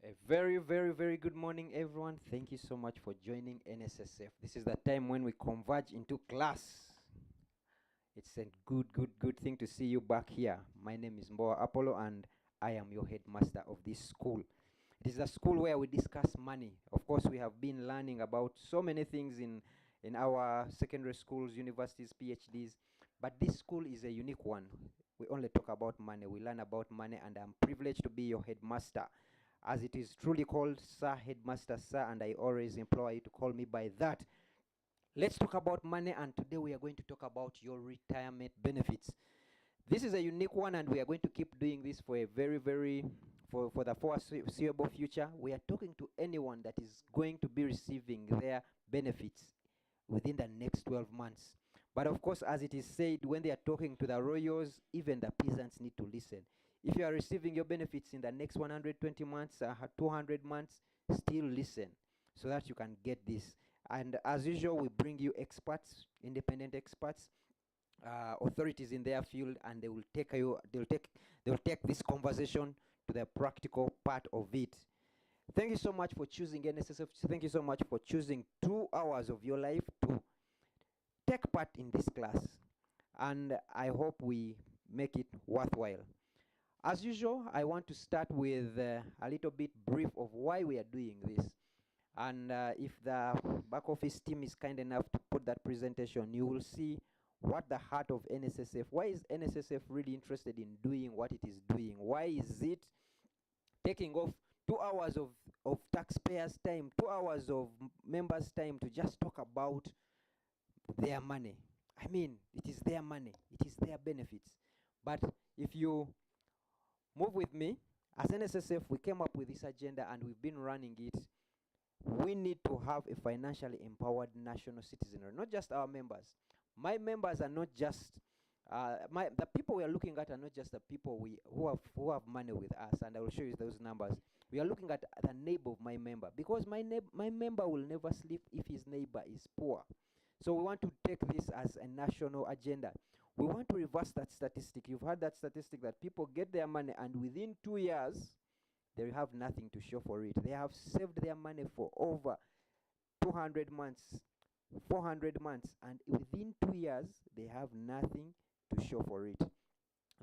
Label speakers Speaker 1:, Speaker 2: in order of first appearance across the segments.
Speaker 1: A very, very, very good morning, everyone. Thank you so much for joining NSSF. This is the time when we converge into class. It's a good thing to see you back here. My name is Mboa Apollo, and I am your headmaster of this school. It is a school where we discuss money. Of course, we have been learning about so many things in our secondary schools, universities, PhDs, but this school is a unique one. We only talk about money. We learn about money, and I'm privileged to be your headmaster, as it is truly called Sir Headmaster Sir, and I always implore you to call me by that. Let's talk about money, and today we are going to talk about your retirement benefits. This is a unique one, and we are going to keep doing this for a for the foreseeable future. We are talking to anyone that is going to be receiving their benefits within the next 12 months. But of course, as it is said, when they are talking to the royals, even the peasants need to listen. If you are receiving your benefits in the next 120 months, 200 months, still listen so that you can get this. And as usual, we bring you experts, independent experts, authorities in their field, and they'll take this conversation to the practical part of it. Thank you so much for choosing NSSF. Thank you so much for choosing 2 hours of your life to take part in this class, and I hope we make it worthwhile. As usual, I want to start with a little bit brief of why we are doing this. And if the back office team is kind enough to put that presentation, you will see what the heart of NSSF, why is NSSF really interested in doing what it is doing? Why is it taking off 2 hours of taxpayers' time, 2 hours of members' time to just talk about their money? I mean, it is their money, it is their benefits. But if you move with me, as NSSF, we came up with this agenda and we've been running it. We need to have a financially empowered national citizenry, not just our members. My members are not just the people we are looking at are not just the people who have money with us, and I will show you those numbers. We are looking at the neighbor of my member, because my member will never sleep if his neighbor is poor. So we want to take this as a national agenda. We want to reverse that statistic. You've heard that statistic that people get their money and within 2 years they have nothing to show for it. They have saved their money for over 200 months, 400 months, and within 2 years they have nothing to show for it.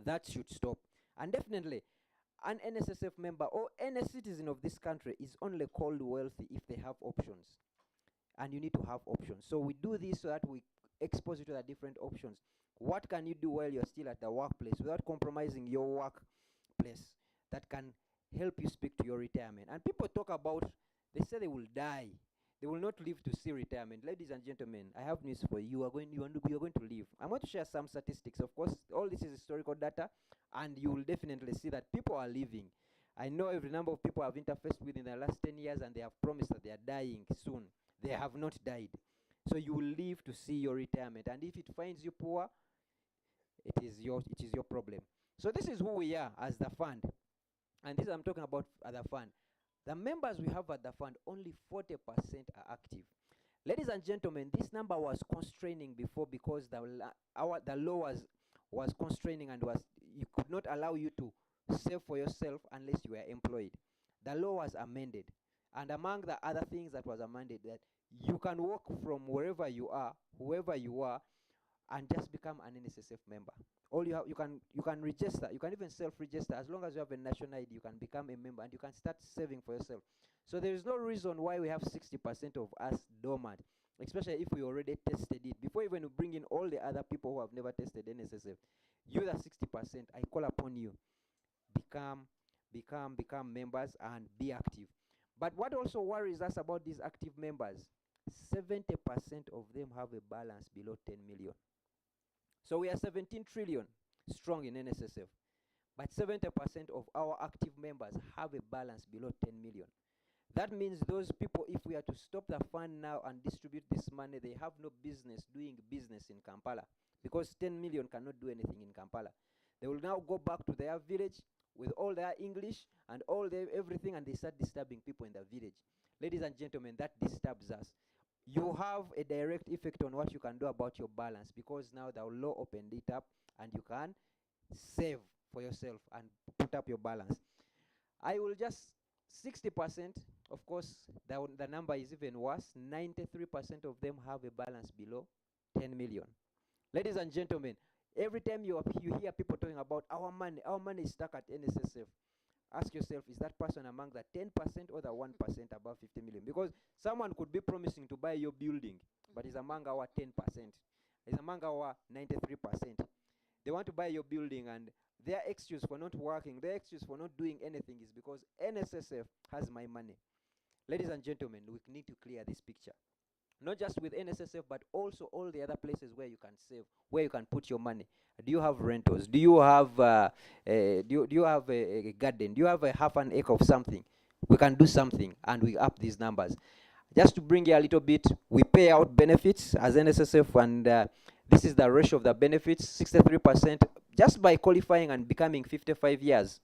Speaker 1: That should stop. And definitely, an NSSF member or any citizen of this country is only called wealthy if they have options. And you need to have options. So we do this so that we expose you to the different options. What can you do while you're still at the workplace without compromising your workplace that can help you speak to your retirement? And people talk about, they say they will die. They will not live to see retirement. Ladies and gentlemen, I have news for you. You are going to live. I'm going to share some statistics. Of course, all this is historical data, and you will definitely see that people are living. I know every number of people I've interfaced with in the last 10 years, and they have promised that they are dying soon. They have not died. So you will live to see your retirement. And if it finds you poor, it is your problem. So this is who we are as the fund. And this I'm talking about the fund. The members we have at the fund, only 40% are active. Ladies and gentlemen, this number was constraining before, because the law was constraining, and you could not allow you to save for yourself unless you were employed. The law was amended. And among the other things that was amended, that you can work from wherever you are, whoever you are, and just become an NSSF member. All you can register. You can even self-register. As long as you have a national ID, you can become a member and you can start saving for yourself. So there is no reason why we have 60% of us dormant, especially if we already tested it. Before even we bring in all the other people who have never tested NSSF, you the 60%, I call upon you, become members and be active. But what also worries us about these active members, 70% of them have a balance below 10 million. So we are 17 trillion strong in NSSF, but 70% of our active members have a balance below 10 million. That means those people, if we are to stop the fund now and distribute this money, they have no business doing business in Kampala, because 10 million cannot do anything in Kampala. They will now go back to their village with all their English and all their everything, and they start disturbing people in the village. Ladies and gentlemen, that disturbs us. You have a direct effect on what you can do about your balance, because now the law opened it up and you can save for yourself and put up your balance. I will just 60%, of course, the number is even worse. 93% of them have a balance below 10 million. Ladies and gentlemen, every time you hear people talking about our money is stuck at NSSF, ask yourself, is that person among the 10% or the 1% above 50 million? Because someone could be promising to buy your building, but is among our 10%, is among our 93%. They want to buy your building, and their excuse for not working, their excuse for not doing anything is because NSSF has my money. Ladies and gentlemen, we need to clear this picture. Not just with NSSF, but also all the other places where you can save, where you can put your money. Do you have rentals? Do you have do you have a garden? Do you have a half an acre of something? We can do something, and we up these numbers. Just to bring you a little bit, we pay out benefits as NSSF, and this is the ratio of the benefits: 63%. Just by qualifying and becoming 55 years,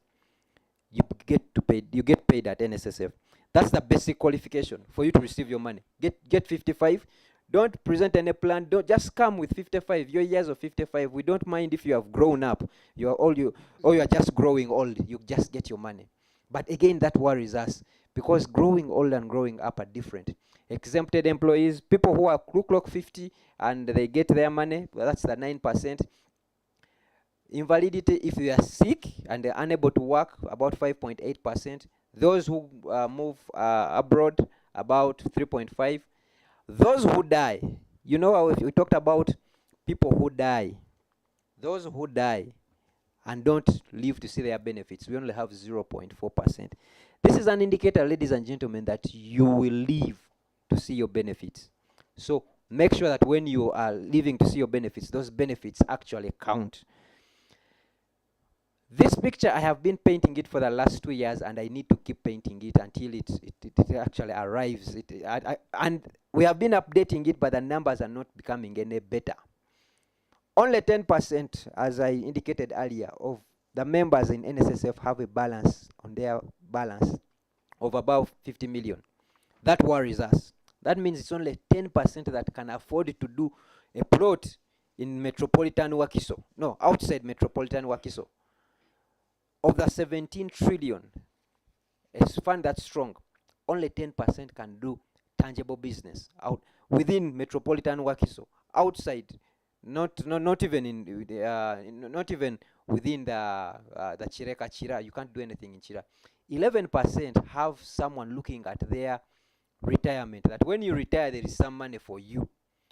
Speaker 1: you get paid at NSSF. That's the basic qualification for you to receive your money. Get 55. Don't present any plan. Don't just come with 55. Your years of 55. We don't mind if you have grown up. You are or you are just growing old. You just get your money. But again, that worries us because growing old and growing up are different. Exempted employees, people who are clock 50 and they get their money, well, that's the 9%. Invalidity, if you are sick and they're unable to work, about 5.8%. Those who move abroad, about 3.5. Those who die, you know, we talked about people who die. Those who die and don't live to see their benefits, we only have 0.4%. This is an indicator, ladies and gentlemen, that you will live to see your benefits. So make sure that when you are living to see your benefits, those benefits actually count. This picture, I have been painting it for the last 2 years, and I need to keep painting it until it actually arrives. And we have been updating it, but the numbers are not becoming any better. Only 10%, as I indicated earlier, of the members in NSSF have a balance on their balance of about 50 million. That worries us. That means it's only 10% that can afford to do a plot in Metropolitan Wakiso. No, outside Metropolitan Wakiso. Of the 17 trillion, a fund that's strong, only 10% can do tangible business out within Metropolitan Wakiso. Outside, not even in not even within the Chireka Chira, you can't do anything in Chira. 11% have someone looking at their retirement. That when you retire, there is some money for you.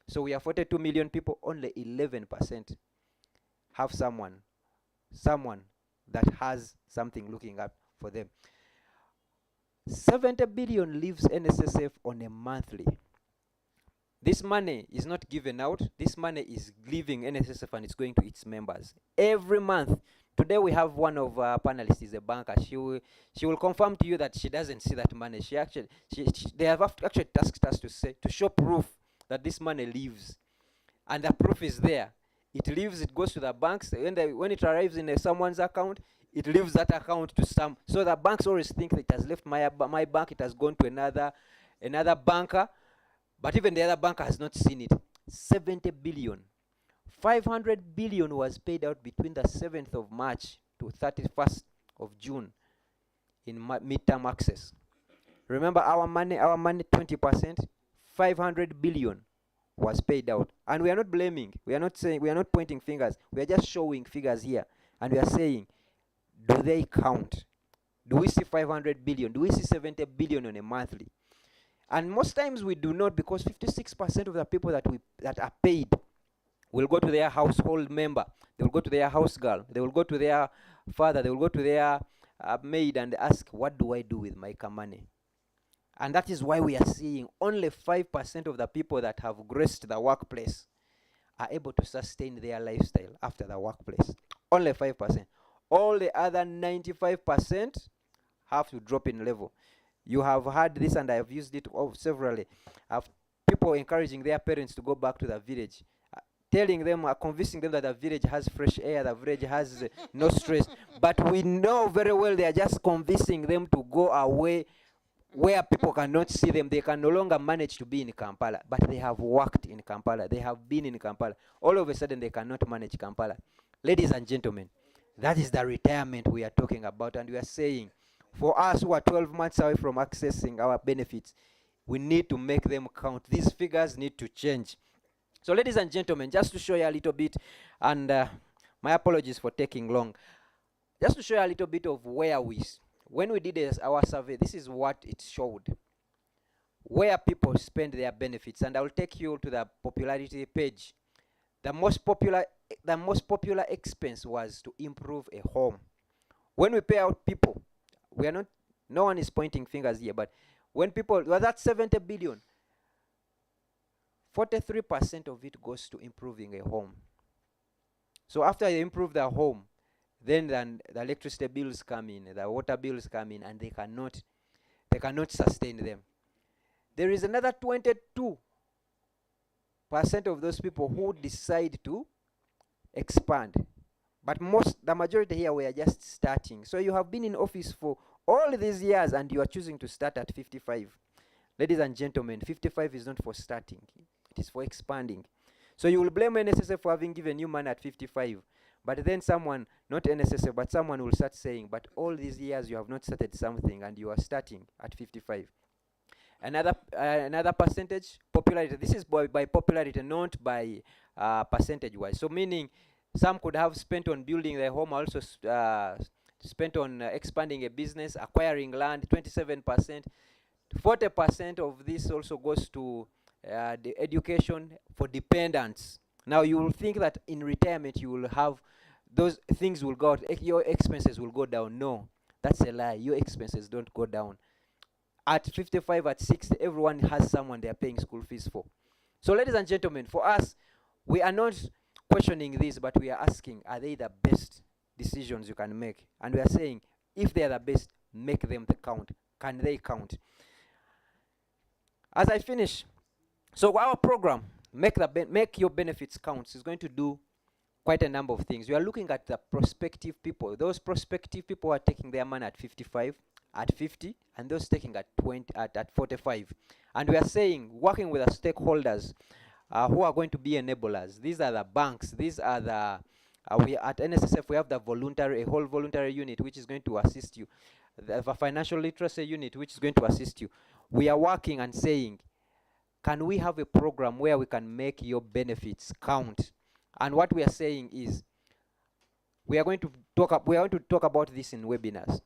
Speaker 1: So we are 42 million people. Only 11% have someone that has something looking up for them. 70 billion leaves NSSF on a monthly. This money is not given out. This money is leaving NSSF and it's going to its members every month. Today we have one of our panelists is a banker. She will confirm to you that she doesn't see that money. They have actually tasked us to show proof that this money leaves, and the proof is there. It leaves, it goes to the banks. When it arrives in someone's account, it leaves that account to some. So the banks always think that it has left my bank, it has gone to another banker, but even the other banker has not seen it. 70 billion. 500 billion was paid out between the 7th of March to 31st of June in midterm access. Remember our money, 20%, 500 billion was paid out. And we are not blaming. We are not pointing fingers. We are just showing figures here. And we are saying, do they count? Do we see 500 billion? Do we see 70 billion on a monthly? And most times we do not, because 56% of the people that are paid will go to their household member. They will go to their house girl. They will go to their father. They will go to their maid and ask, what do I do with my money? And that is why we are seeing only 5% of the people that have graced the workplace are able to sustain their lifestyle after the workplace. Only 5%. All the other 95% have to drop in level. You have heard this, and I have used it severally. Of people encouraging their parents to go back to the village, telling them, convincing them that the village has fresh air, the village has no stress. But we know very well they are just convincing them to go away where people cannot see them. They can no longer manage to be in Kampala, but they have worked in Kampala. They have been in Kampala. All of a sudden, they cannot manage Kampala. Ladies and gentlemen, that is the retirement we are talking about, and we are saying For us who are 12 months away from accessing our benefits, we need to make them count. These figures need to change. So ladies and gentlemen, just to show you a little bit, and my apologies for taking long, just to show you a little bit of when we did our survey, this is what it showed, where people spend their benefits. And I will take you to the popularity page. The most popular expense was to improve a home. When we pay out people, we are not, no one is pointing fingers here, but when people, well, that's 70 billion, 43% of it goes to improving a home. So after you improve the home, then the electricity bills come in, the water bills come in, and they cannot sustain them. There is another 22% of those people who decide to expand. But the majority here were just starting. So you have been in office for all these years and you are choosing to start at 55. Ladies and gentlemen, 55 is not for starting. It is for expanding. So you will blame NSSF for having given you money at 55. But then someone, not NSSF, but someone will start saying, but all these years you have not started something and you are starting at 55. Another percentage, popularity. This is by popularity, not by percentage-wise. So meaning some could have spent on building their home, also spent on expanding a business, acquiring land, 27%. 40% of this also goes to the education for dependents. Now you will think that in retirement you will have those things will go out, your expenses will go down. No, that's a lie. Your expenses don't go down. At 55, at 60, everyone has someone they are paying school fees for. So ladies and gentlemen, for us, we are not questioning this, but we are asking, are they the best decisions you can make? And we are saying, if they are the best, make them the count. Can they count? As I finish, so our program, Make Your Benefits Count, is going to do quite a number of things. We are looking at the prospective people. Those prospective people are taking their money at 55, at 50, and those taking at 45. And we are saying, working with the stakeholders who are going to be enablers. These are the banks. These are the we at NSSF we have a whole voluntary unit which is going to assist you. The financial literacy unit which is going to assist you. We are working and saying, can we have a program where we can make your benefits count? And what we are saying is, we are going to talk about this in webinars.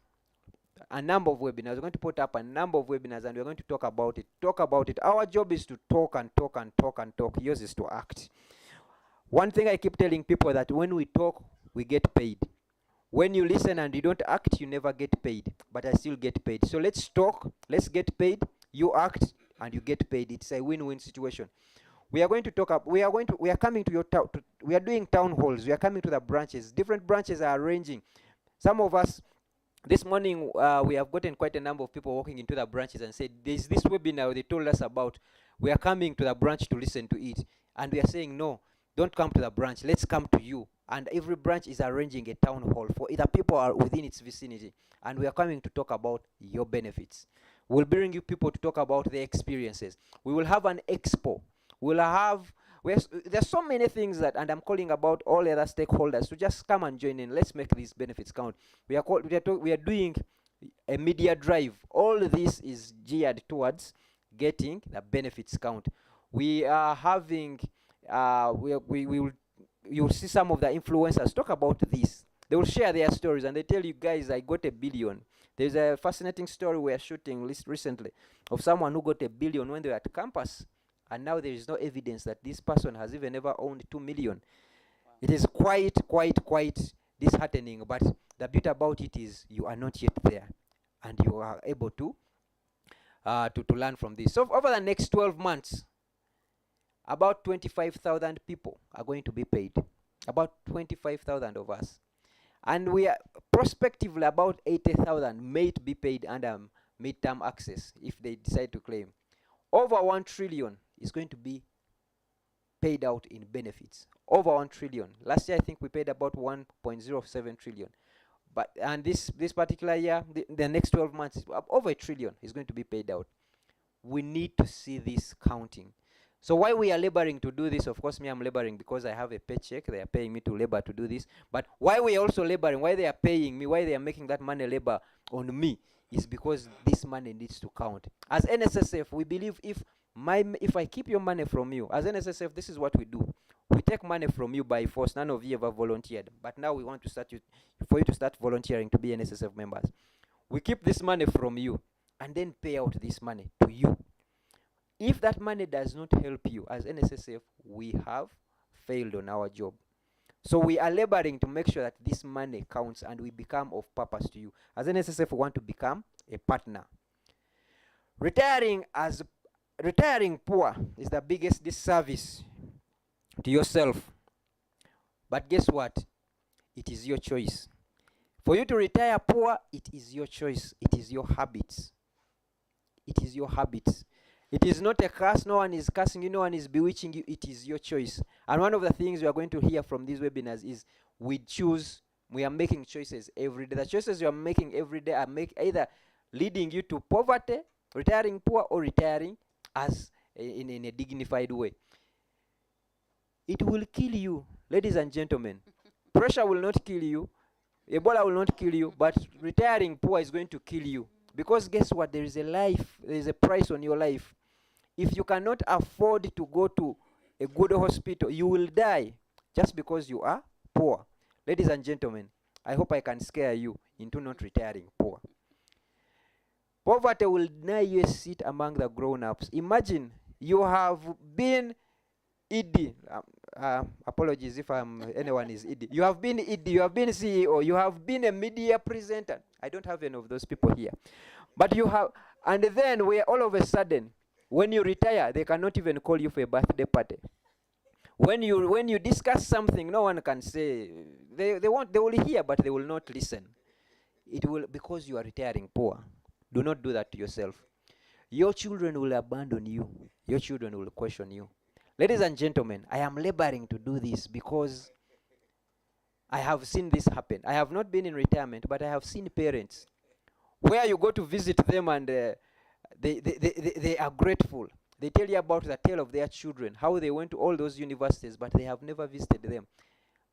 Speaker 1: A number of webinars. We're going to put up a number of webinars and we're going to talk about it. Our job is to talk and talk and talk and talk. Yours is to act. One thing I keep telling people that when we talk, we get paid. When you listen and you don't act, you never get paid. But I still get paid. So let's talk, let's get paid, you act, and you get paid. It's a win-win situation. We are going to talk up. We are coming to your town. We are doing town halls. We are coming to the branches. Different branches are arranging. Some of us, this morning, we have gotten quite a number of people walking into the branches and said, there's this webinar they told us about. We are coming to the branch to listen to it. And we are saying, no, don't come to the branch. Let's come to you. And every branch is arranging a town hall for either people are within its vicinity. And we are coming to talk about your benefits. We'll bring you people to talk about their experiences. We will have an expo. There's so many things that, and I'm calling about all other stakeholders to just come and join in. Let's make these benefits count. We are doing a media drive. All this is geared towards getting the benefits count. We are having, you'll see some of the influencers talk about this. They will share their stories and they tell you guys, I got $1 billion. There's a fascinating story we are shooting recently of someone who got $1 billion when they were at campus. And now there is no evidence that this person has even ever owned 2 million. Wow. It is quite disheartening. But the beauty about it is you are not yet there. And you are able to learn from this. So over the next 12 months, about 25,000 people are going to be paid. About 25,000 of us. And we are prospectively about 80,000 may be paid under midterm access if they decide to claim. Over 1 trillion is going to be paid out in benefits. Over 1 trillion. Last year I think we paid about 1.07 trillion. And this particular year, the next 12 months, over $1 trillion is going to be paid out. We need to see this counting. So why we are laboring to do this, of course me I'm laboring because I have a paycheck, they are paying me to labor to do this. But why we are also laboring, why they are paying me, why they are making that money labor on me, is because this money needs to count. As NSSF, we believe if I keep your money from you, as NSSF, this is what we do. We take money from you by force. None of you ever volunteered, but now we want to start for you to start volunteering to be NSSF members. We keep this money from you and then pay out this money to you. If that money does not help you as NSSF, we have failed on our job. So we are laboring to make sure that this money counts and we become of purpose to you. As NSSF, we want to become a partner. Retiring poor is the biggest disservice to yourself. But guess what? It is your choice. For you to retire poor, it is your choice. It is your habits. It is your habits. It is not a curse. No one is cursing you. No one is bewitching you. It is your choice. And one of the things we are going to hear from these webinars is we are making choices every day. The choices you are making every day are either leading you to poverty, retiring poor, or retiring as in a dignified way. It will kill you, ladies and gentlemen. Pressure will not kill you. Ebola will not kill you, but retiring poor is going to kill you. Because guess what? There is a price on your life. If you cannot afford to go to a good hospital, you will die just because you are poor. Ladies and gentlemen, I hope I can scare you into not retiring poor. Poverty will deny you a seat among the grown-ups. Imagine you have been ED. Apologies if anyone is ED. You have been ED, you have been CEO, you have been a media presenter. I don't have any of those people here. But you have, and then all of a sudden, when you retire, they cannot even call you for a birthday party. When you discuss something, no one can say, they will hear, but they will not listen. It will, because you are retiring poor. Do not do that to yourself. Your children will abandon you. Your children will question you. Ladies and gentlemen, I am laboring to do this because I have seen this happen. I have not been in retirement, but I have seen parents where you go to visit them and they are grateful. They tell you about the tale of their children, how they went to all those universities, but they have never visited them.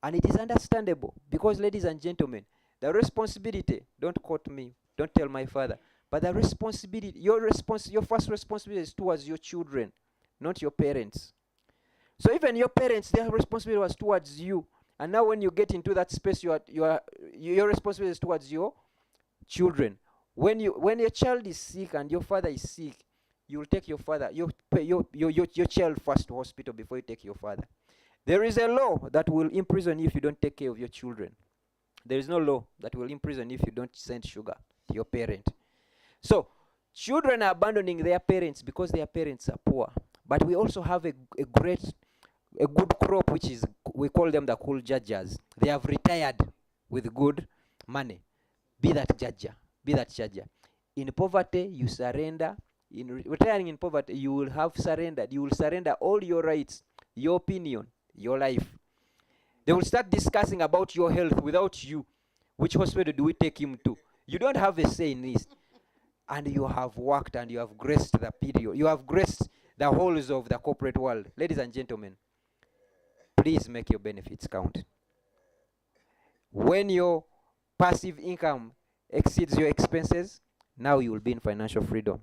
Speaker 1: And it is understandable because, ladies and gentlemen, the responsibility, don't quote me, don't tell my father, but the responsibility, your first responsibility is towards your children, not your parents. So even your parents, their responsibility was towards you. And now when you get into that space, your responsibility is towards your children. When your child is sick and your father is sick, you will take your child first to hospital before you take your father. There is a law that will imprison you if you don't take care of your children. There is no law that will imprison you if you don't send sugar to your parent. So children are abandoning their parents because their parents are poor. But we also have a good crop, which is, we call them the cool judges. They have retired with good money. Be that judger, be that judger. In poverty, you surrender. In retiring in poverty, you will have surrendered. You will surrender all your rights, your opinion, your life. They will start discussing about your health without you. Which hospital do we take him to? You don't have a say in this. And you have worked and you have graced the period. You have graced the halls of the corporate world. Ladies and gentlemen, please make your benefits count. When your passive income exceeds your expenses, now you will be in financial freedom.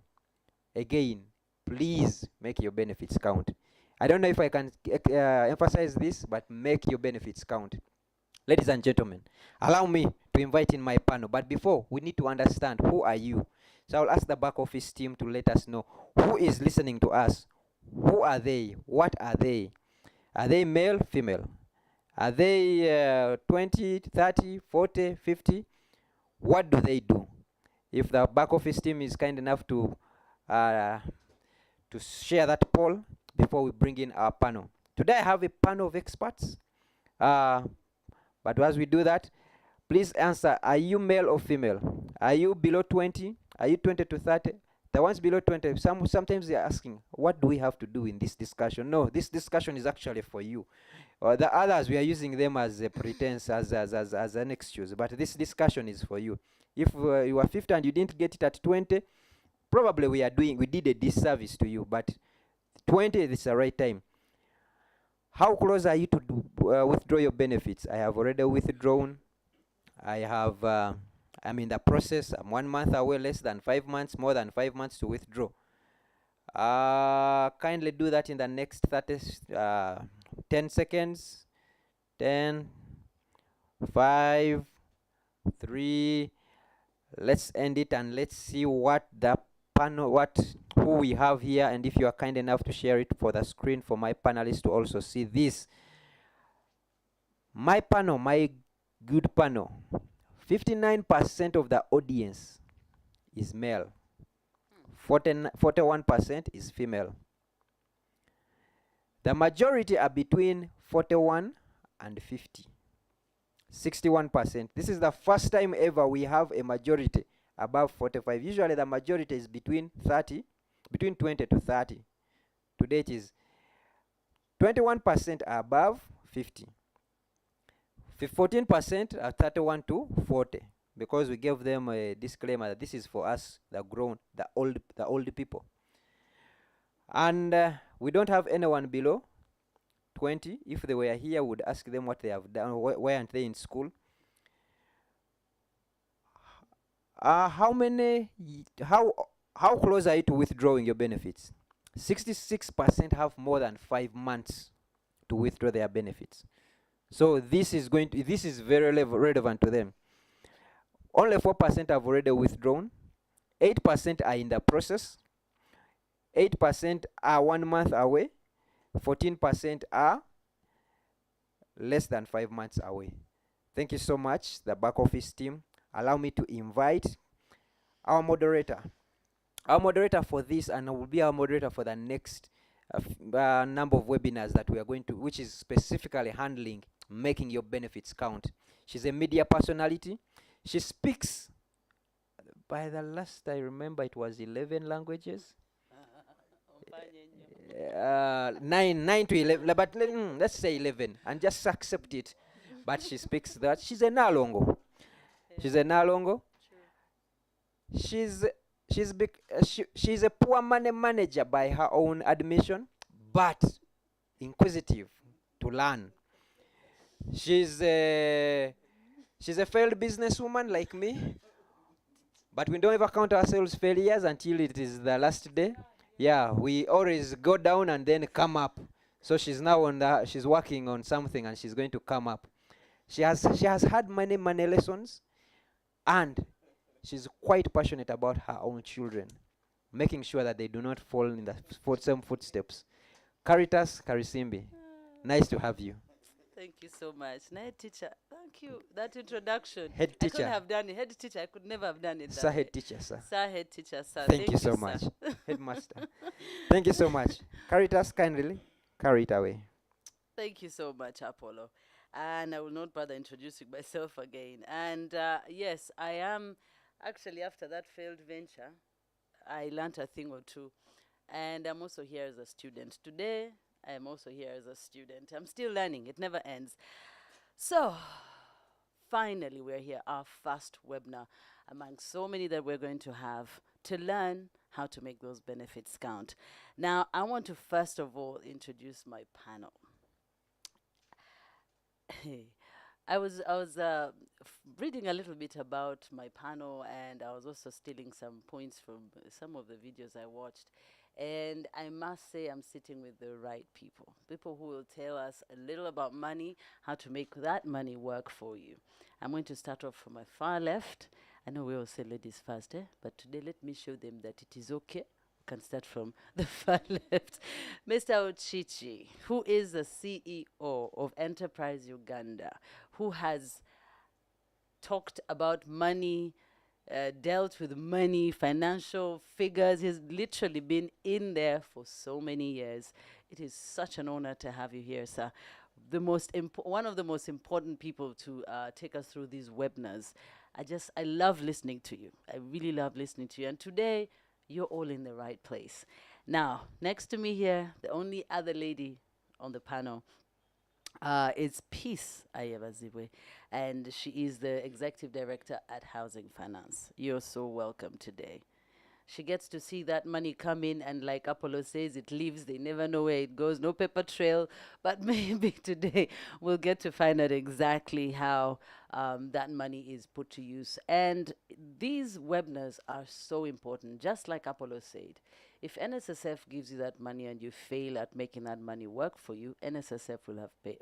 Speaker 1: Again, please make your benefits count. I don't know if I can emphasize this, but make your benefits count. Ladies and gentlemen, allow me to invite in my panel. But before, we need to understand, who are you? So I'll ask the back office team to let us know who is listening to us. Who are they? What are they? Are they male, female? Are they 20, 30, 40, 50? What do they do? If the back office team is kind enough to share that poll before we bring in our panel. Today I have a panel of experts. But as we do that, please answer, are you male or female? Are you below 20? Are you 20 to 30? The ones below 20, sometimes they're asking, what do we have to do in this discussion? No, this discussion is actually for you. The others, we are using them as a pretense, as an excuse. But this discussion is for you. If you are 50 and you didn't get it at 20, probably we did a disservice to you. But 20 is the right time. How close are you to withdraw your benefits? I have already withdrawn. I I'm in the process. I'm 1 month away, less than 5 months, more than 5 months to withdraw. Kindly do that in the next 10 seconds. 10, 5, 3. Let's end it and let's see what the panel, who we have here, and if you are kind enough to share it for the screen for my panelists to also see this. My panel, my good panel, 59% of the audience is male. 41% is female. The majority are between 41 and 50. 61%. This is the first time ever we have a majority above 45. Usually the majority is between 20 to 30. Today it is 21% are above 50. 14% are 31 to 40, because we gave them a disclaimer that this is for us, the old people. And we don't have anyone below 20. If they were here, would ask them what they have done. Why aren't they in school? How close are you to withdrawing your benefits? 66% have more than 5 months to withdraw their benefits. So this is very relevant to them. Only 4% have already withdrawn. 8% are in the process. 8% are 1 month away. 14% are less than 5 months away. Thank you so much, the back office team. Allow me to invite our moderator. Our moderator for this, and will be our moderator for the next number of webinars that we are going to, which is specifically handling making your benefits count. She's a media personality. She speaks, by the last I remember, it was 11 languages. 9 to 11, but let's say 11 and just accept it. But she speaks that. She's a Nalongo. She's a Nalongo. She's a poor money manager by her own admission, but inquisitive to learn. She's a failed businesswoman like me, but we don't ever count ourselves failures until it is the last day. Yeah, we always go down and then come up. So she's now she's working on something and she's going to come up. She has had many lessons, and she's quite passionate about her own children, making sure that they do not fall in the same footsteps. Caritas Karisimbi, nice to have you.
Speaker 2: Thank you so much. Head teacher, thank you. That introduction.
Speaker 1: Head teacher.
Speaker 2: I couldn't have done it. Head teacher, I could never have done it.
Speaker 1: Sir, head teacher, sir.
Speaker 2: Sir, head teacher, sir.
Speaker 1: Thank you so much. Headmaster. Thank you so much. Caritas, kindly carry it away.
Speaker 2: Thank you so much, Apollo. And I will not bother introducing myself again. And yes, I am actually, after that failed venture, I learned a thing or two. And I'm also here as a student. Today, I'm also here as a student. I'm still learning. It never ends. So, finally, we're here, our first webinar among so many that we're going to have to learn how to make those benefits count. Now, I want to first of all introduce my panel. I was reading a little bit about my panel, and I was also stealing some points from some of the videos I watched. And I must say I'm sitting with the right people. People who will tell us a little about money, how to make that money work for you. I'm going to start off from my far left. I know we all say ladies first, but today let me show them that it is okay. We can start from the far left. Mr. Ochichi, who is the CEO of Enterprise Uganda, who has talked about money, dealt with money, financial figures. He's literally been in there for so many years. It is such an honor to have you here, sir. One of the most important people to take us through these webinars. I love listening to you. I really love listening to you. And today, you're all in the right place. Now, next to me here, the only other lady on the panel is Peace Ayabaziwe, and she is the Executive Director at Housing Finance. You're so welcome today. She gets to see that money come in, and like Apollo says, it leaves. They never know where it goes. No paper trail. But maybe today we'll get to find out exactly how that money is put to use. And these webinars are so important. Just like Apollo said, if NSSF gives you that money and you fail at making that money work for you, NSSF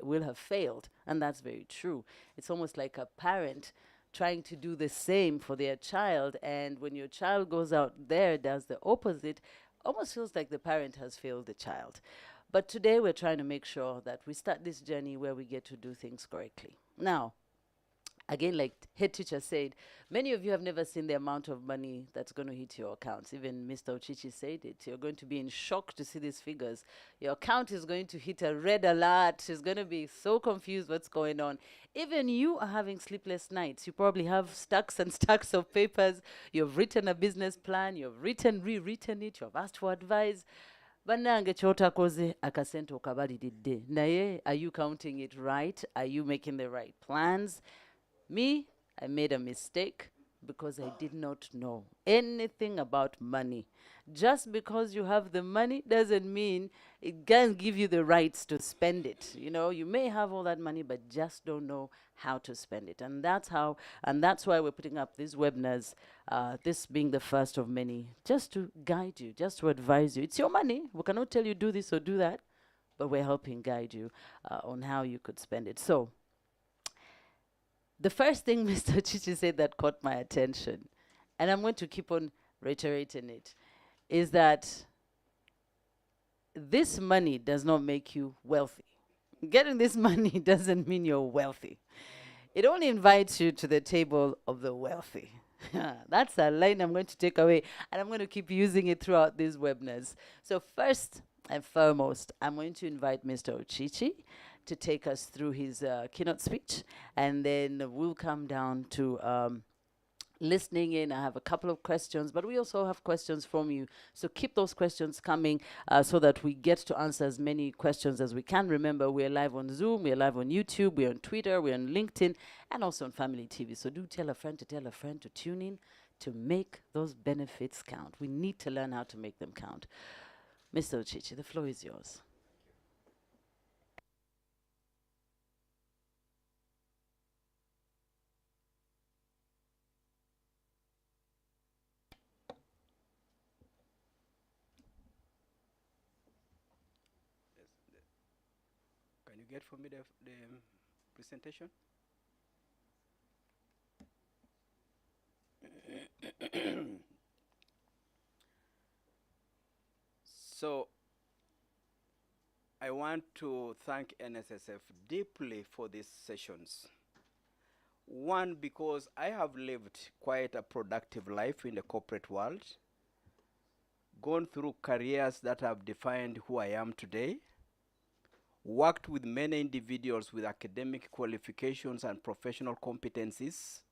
Speaker 2: will have failed, and that's very true. It's almost like a parent trying to do the same for their child, and when your child goes out there, does the opposite, almost feels like the parent has failed the child. But today we're trying to make sure that we start this journey where we get to do things correctly. Now, again, like head teacher said, many of you have never seen the amount of money that's going to hit your accounts. Even Mr. Ochichi said it. You're going to be in shock to see these figures. Your account is going to hit a red alert. She's going to be so confused what's going on. Even you are having sleepless nights. You probably have stacks and stacks of papers. You've written a business plan. You've rewritten it. You've asked for advice. Bannange kyotakoze akasente okabaliridde. Naye, are you counting it right? Are you making the right plans? Me, I made a mistake because I did not know anything about money. Just because you have the money doesn't mean it can give you the rights to spend it. You know, you may have all that money, but just don't know how to spend it. And that's why we're putting up these webinars, this being the first of many, just to guide you, just to advise you. It's your money. We cannot tell you do this or do that, but we're helping guide you on how you could spend it. So, the first thing Mr. Chichi said that caught my attention, and I'm going to keep on reiterating it, is that this money does not make you wealthy. Getting this money doesn't mean you're wealthy. It only invites you to the table of the wealthy. That's a line I'm going to take away, and I'm going to keep using it throughout these webinars. So first and foremost, I'm going to invite Mr. Ochichi to take us through his keynote speech, and then we'll come down to listening in. I have a couple of questions, but we also have questions from you. So keep those questions coming so that we get to answer as many questions as we can. Remember, we're live on Zoom, we're live on YouTube, we're on Twitter, we're on LinkedIn, and also on Family TV. So do tell a friend to tune in to make those benefits count. We need to learn how to make them count. Mr. Ochichi, the floor is yours.
Speaker 3: Can you get for me the presentation? So, I want to thank NSSF deeply for these sessions. One, because I have lived quite a productive life in the corporate world, gone through careers that have defined who I am today, worked with many individuals with academic qualifications and professional competencies,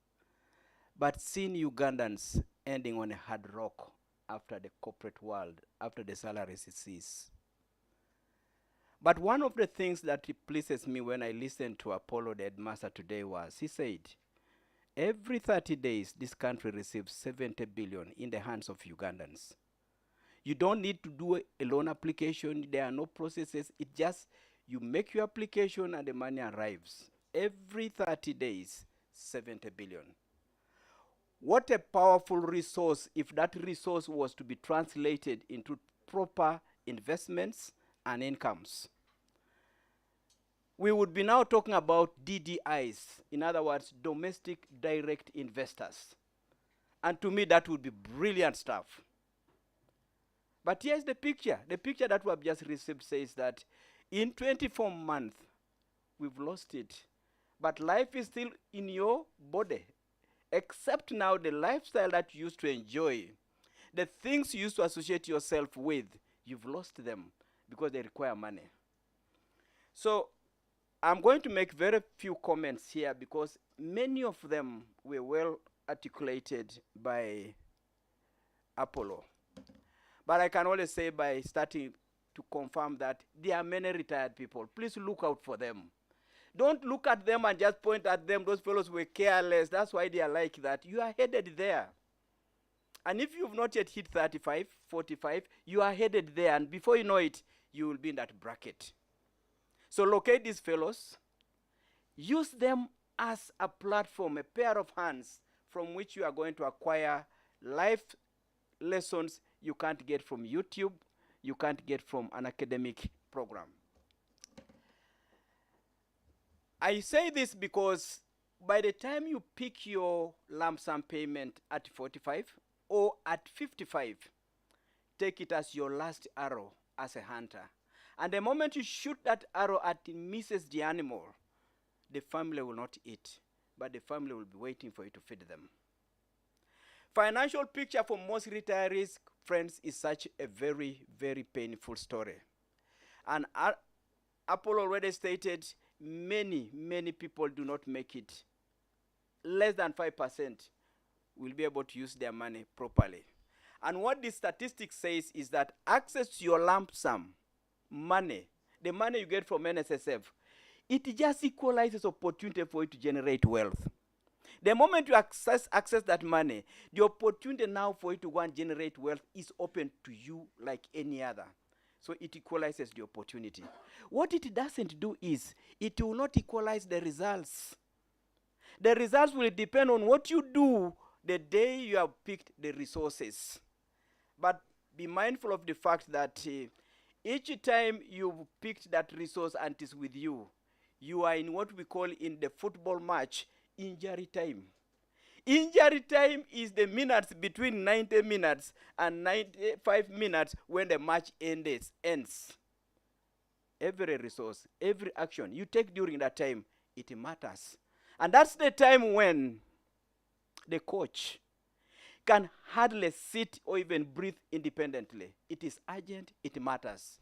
Speaker 3: but seen Ugandans ending on a hard rock after the corporate world, after the salaries cease. But one of the things that pleases me when I listened to Apollo, the headmaster today, was he said, every 30 days, this country receives 70 billion in the hands of Ugandans. You don't need to do a loan application. There are no processes. It just, you make your application and the money arrives. Every 30 days, 70 billion. What a powerful resource if that resource was to be translated into proper investments and incomes. We would be now talking about DDIs, in other words, domestic direct investors. And to me, that would be brilliant stuff. But here's the picture. The picture that we have just received says that in 24 months, we've lost it. But life is still in your body. Except now the lifestyle that you used to enjoy, the things you used to associate yourself with, you've lost them because they require money. So I'm going to make very few comments here because many of them were well articulated by Apollo. But I can only say by starting to confirm that there are many retired people. Please look out for them. Don't look at them and just point at them. Those fellows were careless. That's why they are like that. You are headed there. And if you've not yet hit 35, 45, you are headed there. And before you know it, you will be in that bracket. So locate these fellows. Use them as a platform, a pair of hands from which you are going to acquire life lessons you can't get from YouTube, you can't get from an academic program. I say this because by the time you pick your lump sum payment at 45 or at 55, take it as your last arrow as a hunter. And the moment you shoot that arrow at misses the animal, the family will not eat, but the family will be waiting for you to feed them. Financial picture for most retirees, friends, is such a very, very painful story. And Apple already stated many people do not make it. Less than 5% will be able to use their money properly. And what this statistic says is that access to your lump sum money, the money you get from NSSF, it just equalizes opportunity for you to generate wealth. The moment you access that money, the opportunity now for you to go and generate wealth is open to you like any other. So it equalizes the opportunity. What it doesn't do is, it will not equalize the results. The results will depend on what you do the day you have picked the resources. But be mindful of the fact that each time you've picked that resource and it is with you, you are in what we call in the football match, injury time. Injury time is the minutes between 90 minutes and 95 minutes when the match ends. Every resource, every action you take during that time, it matters. And that's the time when the coach can hardly sit or even breathe independently. It is urgent, it matters.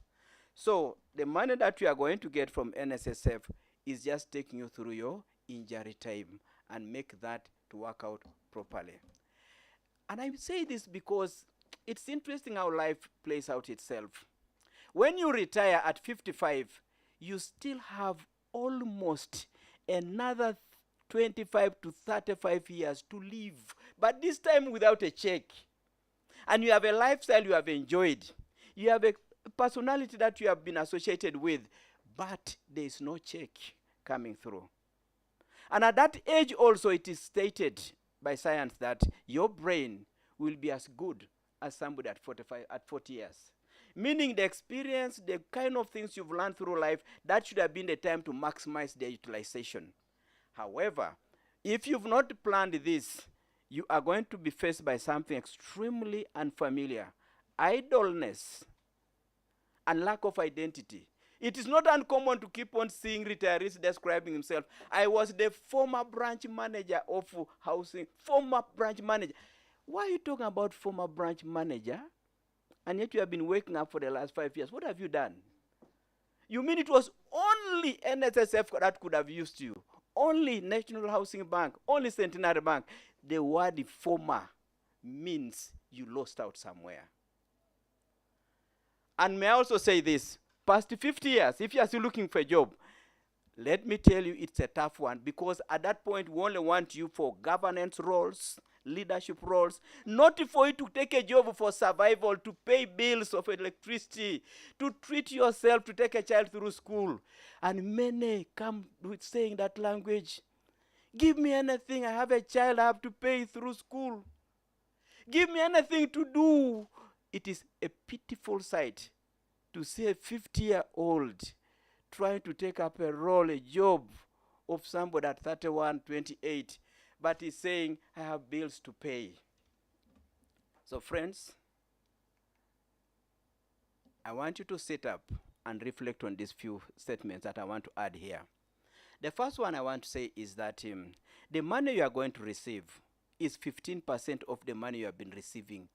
Speaker 3: So the money that you are going to get from NSSF is just taking you through your injury time and make that to work out properly. And I say this because it's interesting how life plays out itself. When you retire at 55, you still have almost another 25 to 35 years to live, but this time without a check. And you have a lifestyle you have enjoyed. You have a personality that you have been associated with, but there is no check coming through. And at that age also, it is stated by science that your brain will be as good as somebody at 40 years. Meaning the experience, the kind of things you've learned through life, that should have been the time to maximize their utilization. However, if you've not planned this, you are going to be faced by something extremely unfamiliar: idleness and lack of identity. It is not uncommon to keep on seeing retirees describing himself. I was the former branch manager of housing, former branch manager. Why are you talking about former branch manager? And yet you have been waking up for the last 5 years. What have you done? You mean it was only NSSF that could have used you? Only National Housing Bank, only Centenary Bank. The word former means you lost out somewhere. And may I also say this, past 50 years, if you are still looking for a job, let me tell you it's a tough one, because at that point we only want you for governance roles, leadership roles, not for you to take a job for survival, to pay bills of electricity, to treat yourself, to take a child through school. And many come with saying that language. Give me anything, I have a child, I have to pay through school. Give me anything to do. It is a pitiful sight to see a 50-year-old trying to take up a role, a job of somebody at 31, 28, but he's saying, I have bills to pay. So friends, I want you to sit up and reflect on these few statements that I want to add here. The first one I want to say is that the money you are going to receive is 15% of the money you have been receiving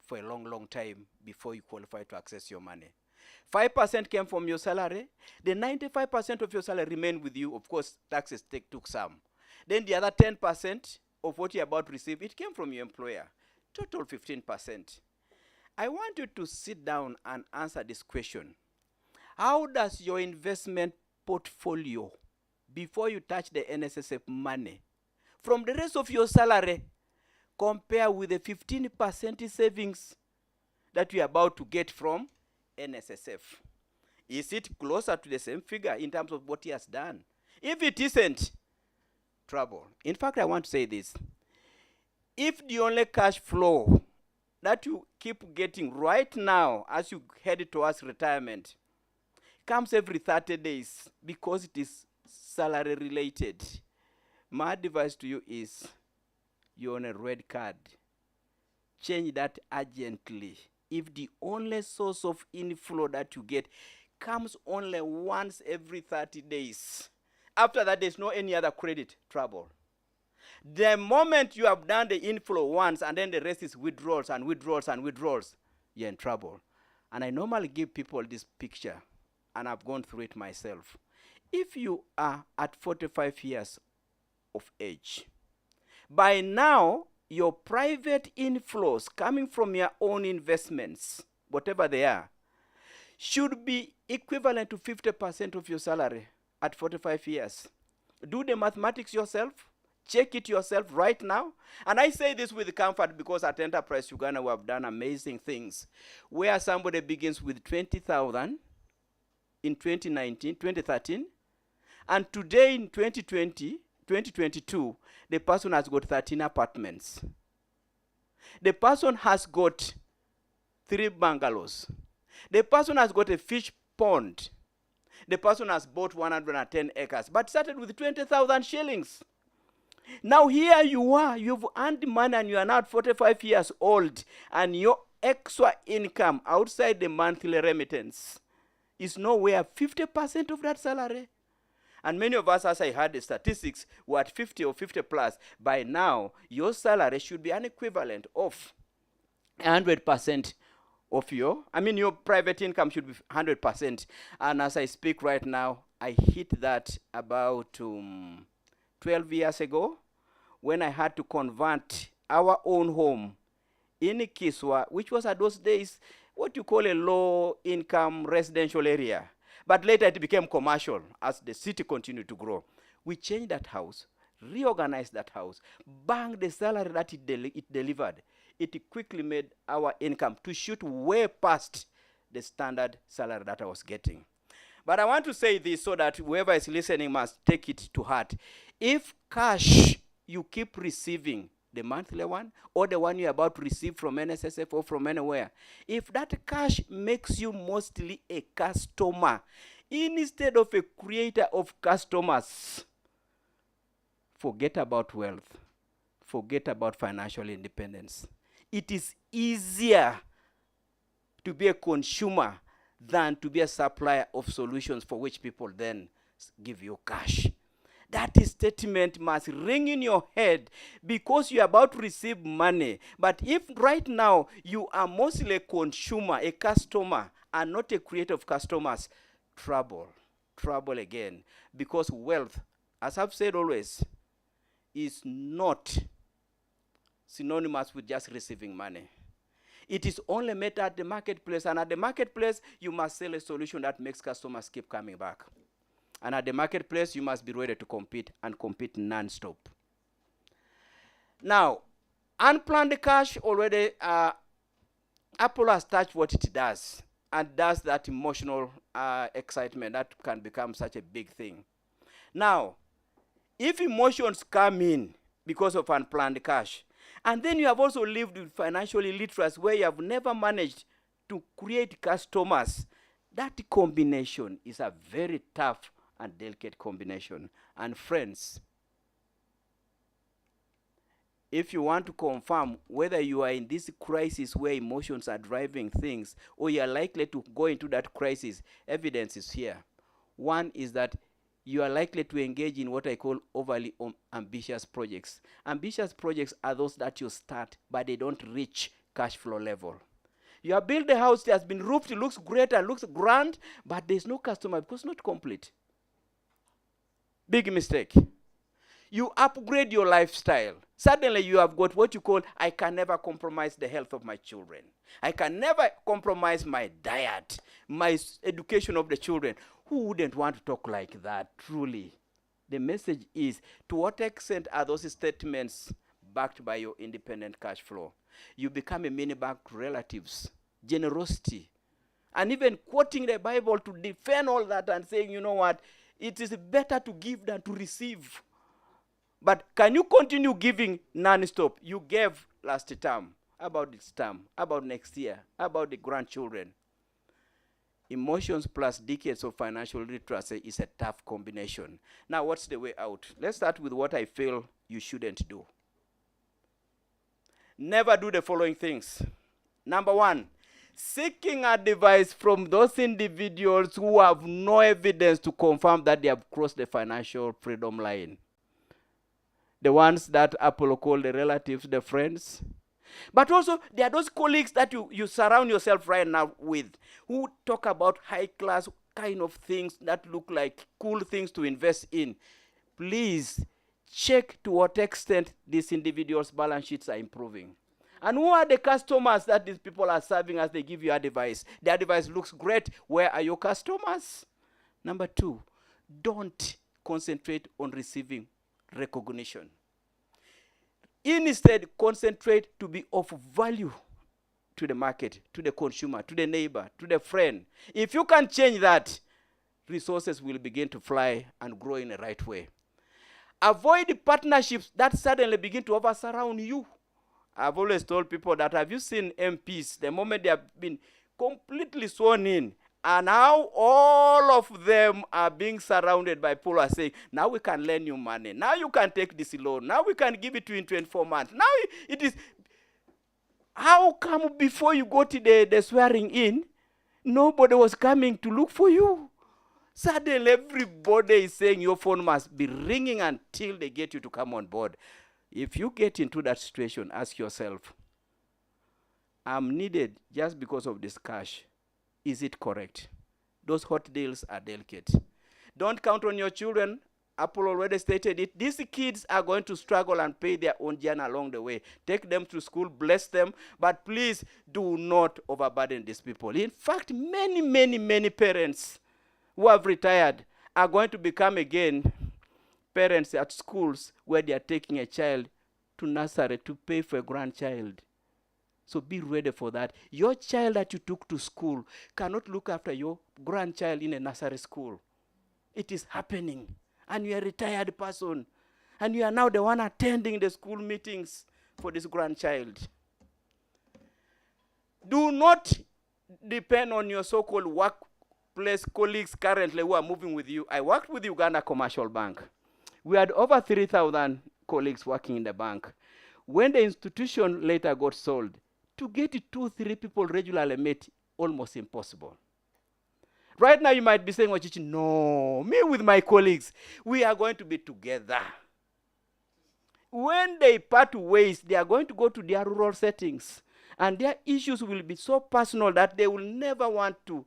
Speaker 3: for a long time before you qualify to access your money. 5% came from your salary. The 95% of your salary remained with you. Of course, taxes took some. Then the other 10% of what you're about to receive, it came from your employer. Total 15%. I want you to sit down and answer this question. How does your investment portfolio, before you touch the NSSF money, from the rest of your salary, compare with the 15% savings that you are about to get from NSSF. Is it closer to the same figure in terms of what he has done? If it isn't, trouble. In fact, I want to say this. If the only cash flow that you keep getting right now as you head towards retirement comes every 30 days because it is salary related, my advice to you is you're on a red card. Change that urgently. If the only source of inflow that you get comes only once every 30 days, after that there's no any other credit, trouble. The moment you have done the inflow once and then the rest is withdrawals and withdrawals and withdrawals, you're in trouble. And I normally give people this picture, and I've gone through it myself. If you are at 45 years of age, by now your private inflows coming from your own investments, whatever they are, should be equivalent to 50% of your salary at 45 years. Do the mathematics yourself. Check it yourself right now. And I say this with comfort because at Enterprise Uganda we have done amazing things where somebody begins with 20,000 in 2013, and today in 2022, the person has got 13 apartments. The person has got 3 bungalows. The person has got a fish pond. The person has bought 110 acres, but started with 20,000 shillings. Now here you are, you've earned money and you are now 45 years old, and your extra income outside the monthly remittance is nowhere 50% of that salary. And many of us, as I heard the statistics, were at 50 or 50 plus. By now, your salary should be an equivalent of 100% of your private income should be 100%. And as I speak right now, I hit that about 12 years ago when I had to convert our own home in Kiswa, which was at those days what you call a low-income residential area. But later it became commercial as the city continued to grow. We changed that house, reorganized that house, banged the salary that it delivered. It quickly made our income to shoot way past the standard salary that I was getting. But I want to say this so that whoever is listening must take it to heart. If cash you keep receiving, the monthly one or the one you're about to receive from NSSF or from anywhere, if that cash makes you mostly a customer instead of a creator of customers, forget about wealth. Forget about financial independence. It is easier to be a consumer than to be a supplier of solutions for which people then give you cash. That statement must ring in your head because you're about to receive money. But if right now you are mostly a consumer, a customer, and not a creator of customers, trouble again. Because wealth, as I've said always, is not synonymous with just receiving money. It is only met at the marketplace, and at the marketplace, you must sell a solution that makes customers keep coming back. And at the marketplace, you must be ready to compete and compete non-stop. Now, unplanned cash already, Apple has touched what it does and does that emotional excitement that can become such a big thing. Now, if emotions come in because of unplanned cash, and then you have also lived with financial illiteracy where you have never managed to create customers, that combination is a very tough and delicate combination. And friends, if you want to confirm whether you are in this crisis where emotions are driving things or you are likely to go into that crisis, evidence is here. One is that you are likely to engage in what I call overly ambitious projects. Ambitious projects are those that you start, but they don't reach cash flow level. You have built a house that has been roofed, it looks great and looks grand, but there's no customer because it's not complete. Big mistake. You upgrade your lifestyle. Suddenly you have got what you call, I can never compromise the health of my children. I can never compromise my diet, my education of the children. Who wouldn't want to talk like that, truly? The message is, to what extent are those statements backed by your independent cash flow. You become a mini bank to relatives, generosity, and even quoting the Bible to defend all that and saying, you know what, it is better to give than to receive. But can you continue giving non-stop? You gave last term, about this term, about next year, about the grandchildren. Emotions plus decades of financial literacy is a tough combination. Now, what's the way out? Let's start with what I feel you shouldn't do. Never do the following things. Number one, seeking advice from those individuals who have no evidence to confirm that they have crossed the financial freedom line. The ones that Apollo called the relatives, the friends. But also, there are those colleagues that you surround yourself right now with who talk about high-class kind of things that look like cool things to invest in. Please check to what extent these individuals' balance sheets are improving. And who are the customers that these people are serving as they give you advice? The advice looks great. Where are your customers? Number two, don't concentrate on receiving recognition. Instead, concentrate to be of value to the market, to the consumer, to the neighbor, to the friend. If you can change that, resources will begin to fly and grow in the right way. Avoid the partnerships that suddenly begin to over-surround you. I've always told people that, have you seen MPs, the moment they have been completely sworn in, and how all of them are being surrounded by people who are saying, now we can lend you money, now you can take this loan, now we can give it to you in 24 months. Now it is, how come before you go to the swearing in, nobody was coming to look for you? Suddenly everybody is saying your phone must be ringing until they get you to come on board. If you get into that situation, ask yourself, I'm needed just because of this cash. Is it correct? Those hot deals are delicate. Don't count on your children. Apple already stated it. These kids are going to struggle and pay their own journey along the way. Take them to school, bless them, but please do not overburden these people. In fact, many parents who have retired are going to become again parents at schools where they are taking a child to nursery to pay for a grandchild. So be ready for that. Your child that you took to school cannot look after your grandchild in a nursery school. It is happening. And you are a retired person. And you are now the one attending the school meetings for this grandchild. Do not depend on your so-called workplace colleagues currently who are moving with you. I worked with Uganda Commercial Bank. We had over 3,000 colleagues working in the bank. When the institution later got sold, to get 2-3 people regularly met almost impossible. Right now you might be saying, Wachichi, no, me with my colleagues, we are going to be together. When they part ways, they are going to go to their rural settings. And their issues will be so personal that they will never want to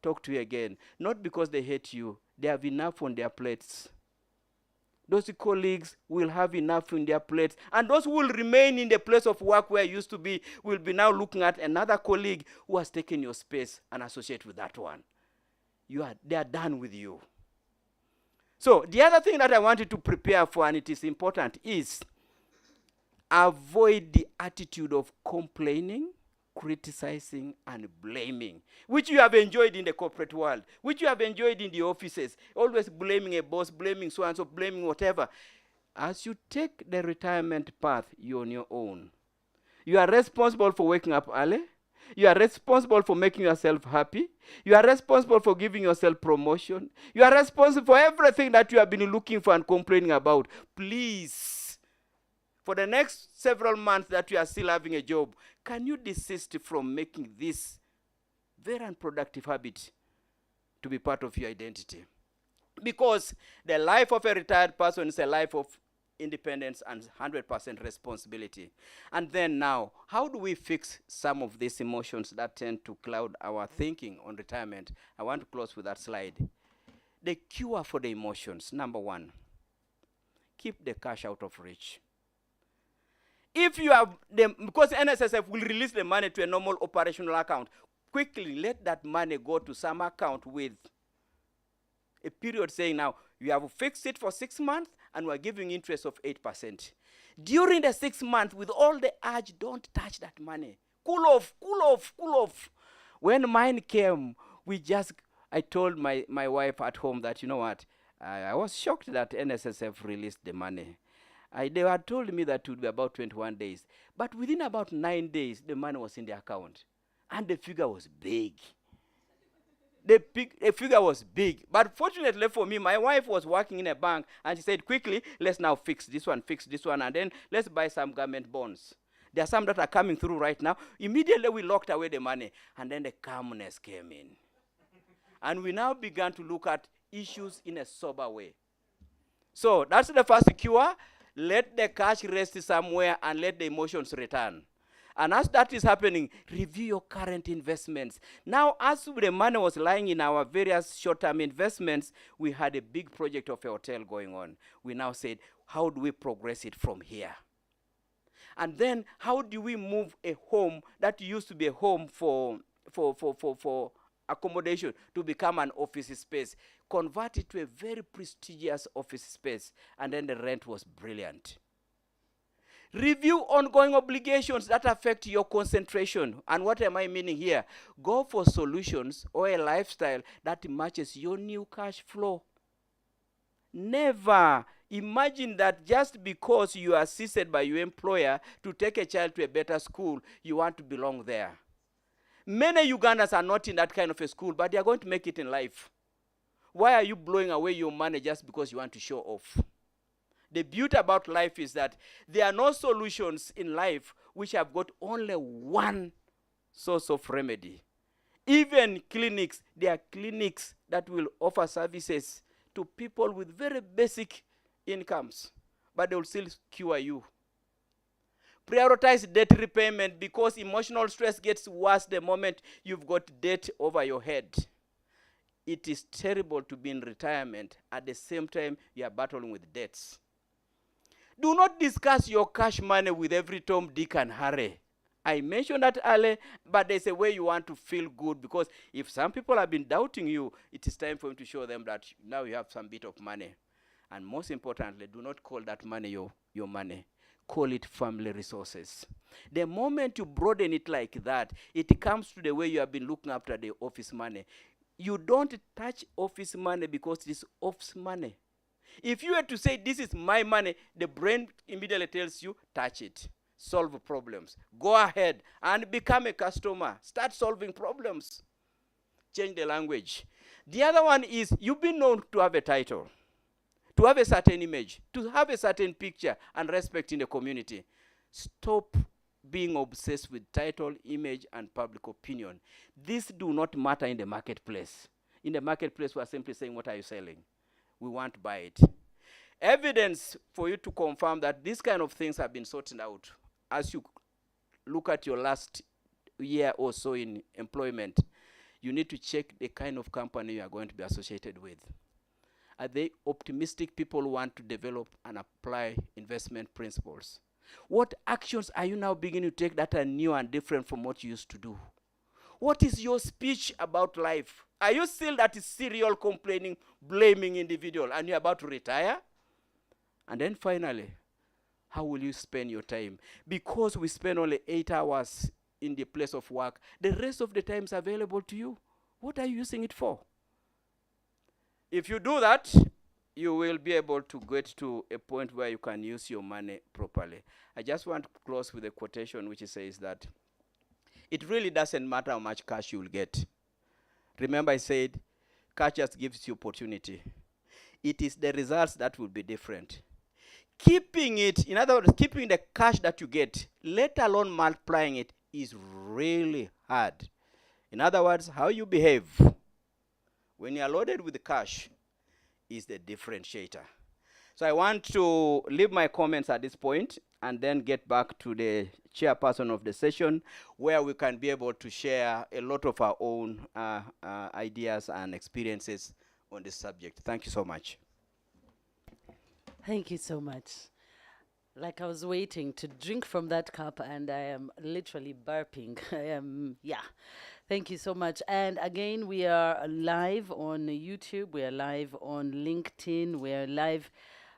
Speaker 3: talk to you again. Not because they hate you. They have enough on their plates. Those colleagues will have enough in their plates. And those who will remain in the place of work where you used to be will be now looking at another colleague who has taken your space and associate with that one. They are done with you. So the other thing that I wanted to prepare for, and it is important, is avoid the attitude of complaining, criticizing, and blaming, which you have enjoyed in the corporate world, which you have enjoyed in the offices, always blaming a boss, blaming so-and-so, blaming whatever. As you take the retirement path, you're on your own. You are responsible for waking up early. You are responsible for making yourself happy. You are responsible for giving yourself promotion. You are responsible for everything that you have been looking for and complaining about. Please, for the next several months that you are still having a job, can you desist from making this very unproductive habit to be part of your identity? Because the life of a retired person is a life of independence and 100% responsibility. And then now, how do we fix some of these emotions that tend to cloud our thinking on retirement? I want to close with that slide. The cure for the emotions, number one, keep the cash out of reach. If you have them, because NSSF will release the money to a normal operational account, quickly let that money go to some account with a period saying now, you have fixed it for 6 months, and we're giving interest of 8%. During the 6 months, with all the urge, don't touch that money. Cool off, cool off, cool off. When mine came, I told my wife at home that, you know what, I was shocked that NSSF released the money. They had told me that it would be about 21 days. But within about 9 days, the money was in the account. And the figure was big. The figure was big. But fortunately for me, my wife was working in a bank, and she said, quickly, let's now fix this one, and then let's buy some government bonds. There are some that are coming through right now. Immediately, we locked away the money, and then the calmness came in. And we now began to look at issues in a sober way. So that's the first cure. Let the cash rest somewhere and let the emotions return. And as that is happening, review your current investments. Now, as the money was lying in our various short-term investments, we had a big project of a hotel going on. We now said, how do we progress it from here? And then, how do we move a home that used to be a home for accommodation to become an office space? Convert it to a very prestigious office space, and then the rent was brilliant. Review ongoing obligations that affect your concentration. And what am I meaning here? Go for solutions or a lifestyle that matches your new cash flow. Never imagine that just because you are assisted by your employer to take a child to a better school, you want to belong there. Many Ugandans are not in that kind of a school, but they are going to make it in life. Why are you blowing away your money just because you want to show off? The beauty about life is that there are no solutions in life which have got only one source of remedy. Even clinics, there are clinics that will offer services to people with very basic incomes, but they will still cure you. Prioritize debt repayment, because emotional stress gets worse the moment you've got debt over your head. It is terrible to be in retirement. At the same time, you are battling with debts. Do not discuss your cash money with every Tom, Dick, and Harry. I mentioned that earlier, but there's a way you want to feel good, because if some people have been doubting you, it is time for you to show them that now you have some bit of money. And most importantly, do not call that money your money. Call it family resources. The moment you broaden it like that, it comes to the way you have been looking after the office money. You don't touch office money because it is office money. If you were to say, this is my money, the brain immediately tells you, touch it. Solve problems. Go ahead and become a customer. Start solving problems. Change the language. The other one is, you've been known to have a title, to have a certain image, to have a certain picture and respect in the community. Stop being obsessed with title, image, and public opinion. These do not matter in the marketplace. In the marketplace, we are simply saying, what are you selling? We want to buy it. Evidence for you to confirm that these kind of things have been sorted out. As you look at your last year or so in employment, you need to check the kind of company you are going to be associated with. Are they optimistic people who want to develop and apply investment principles? What actions are you now beginning to take that are new and different from what you used to do? What is your speech about life? Are you still that serial complaining, blaming individual, and you're about to retire? And then finally, how will you spend your time? Because we spend only 8 hours in the place of work, the rest of the time is available to you. What are you using it for? If you do that, you will be able to get to a point where you can use your money properly. I just want to close with a quotation which says that it really doesn't matter how much cash you will get. Remember, I said, cash just gives you opportunity. It is the results that will be different. Keeping it, in other words, keeping the cash that you get, let alone multiplying it, is really hard. In other words, how you behave when you are loaded with cash is the differentiator. So I want to leave my comments at this point and then get back to the chairperson of the session, where we can be able to share a lot of our own ideas and experiences on this subject. Thank you so much.
Speaker 2: Thank you so much. Like, I was waiting to drink from that cup, and I am literally burping. Thank you so much. And again, we are live on YouTube. We are live on LinkedIn. We are live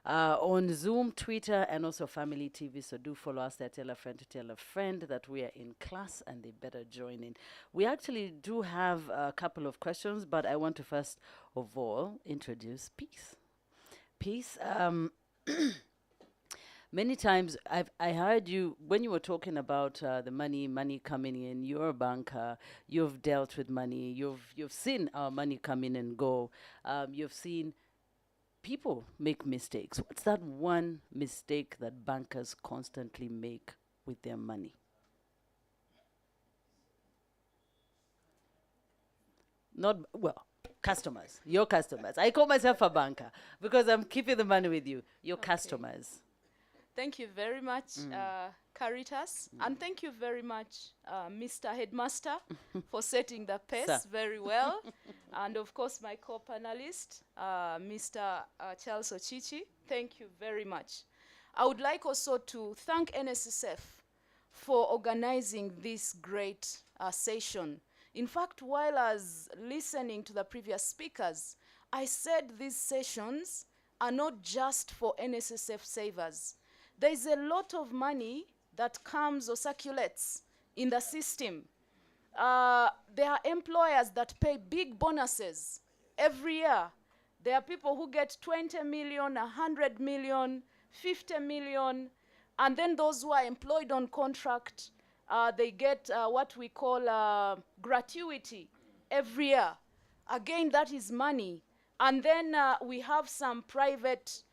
Speaker 2: on Zoom, Twitter, and also Family TV. So do follow us there. Tell a friend to tell a friend that we are in class and they better join in. We actually do have a couple of questions, but I want to first of all introduce Peace. Peace. Many times I heard you when you were talking about the money coming in. You're a banker. You've dealt with money. You've seen our money come in and go. You've seen people make mistakes. What's that one mistake that bankers constantly make with their money? Not well, customers. Your customers. I call myself a banker because I'm keeping the money with you. Your customers.
Speaker 4: Thank you very much, Caritas. And thank you very much, Mr. Headmaster, for setting the pace
Speaker 2: Sir.
Speaker 4: very well. And of course, my co-panelist, Mr. Charles Ochichi. Thank you very much. I would like also to thank NSSF for organizing this great session. In fact, while I was listening to the previous speakers, I said these sessions are not just for NSSF savers. There is a lot of money that comes or circulates in the system. There are employers that pay big bonuses every year. There are people who get 20 million, 100 million, 50 million, and then those who are employed on contract, they get what we call gratuity every year. Again, that is money. And then we have some private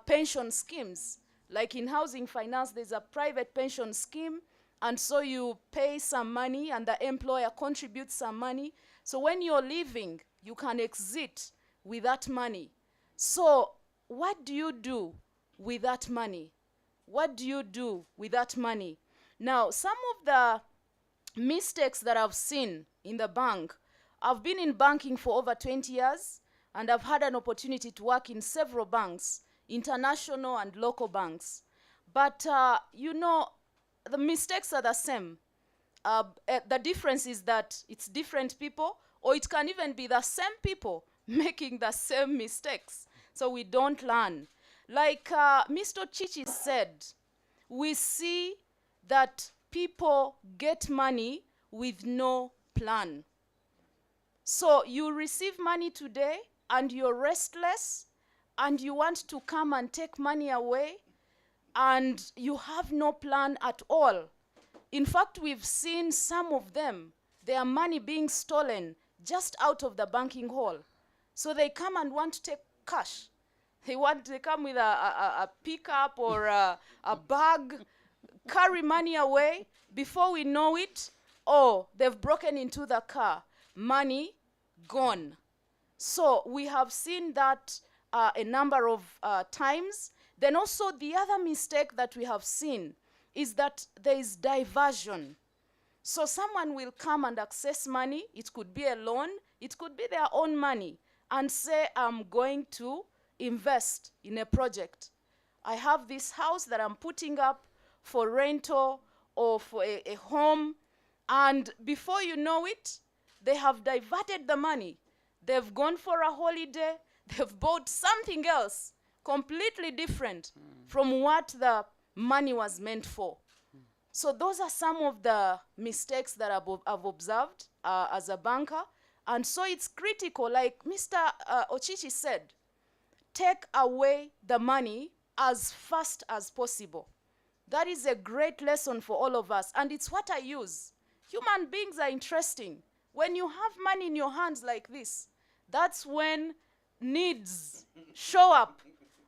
Speaker 4: pension schemes. Like in housing finance, there's a private pension scheme, and so you pay some money and the employer contributes some money. So when you're leaving, you can exit with that money. So what do you do with that money? What do you do with that money? Now, some of the mistakes that I've seen in the bank, I've been in banking for over 20 years, and I've had an opportunity to work in several banks, international and local banks. But, you know, the mistakes are the same. The difference is that it's different people, or it can even be the same people making the same mistakes. So we don't learn. Like Mr. Chichi said, we see that people get money with no plan. So you receive money today and you're restless and you want to come and take money away and you have no plan at all. In fact, we've seen some of them, their money being stolen just out of the banking hall. So they come and want to take cash. They come with a pickup or a bag, carry money away. Before we know it, oh, they've broken into the car. Money gone. So we have seen that a number of times. Then also the other mistake that we have seen is that there is diversion. So someone will come and access money. It could be a loan. It could be their own money and say, I'm going to invest in a project. I have this house that I'm putting up for rental or for a home. And before you know it, they have diverted the money. They've gone for a holiday. They've bought something else completely different from what the money was meant for. So those are some of the mistakes that I've observed as a banker. And so it's critical, like Mr. Ochichi said, take away the money as fast as possible. That is a great lesson for all of us. And it's what I use. Human beings are interesting. When you have money in your hands like this, that's when needs show up.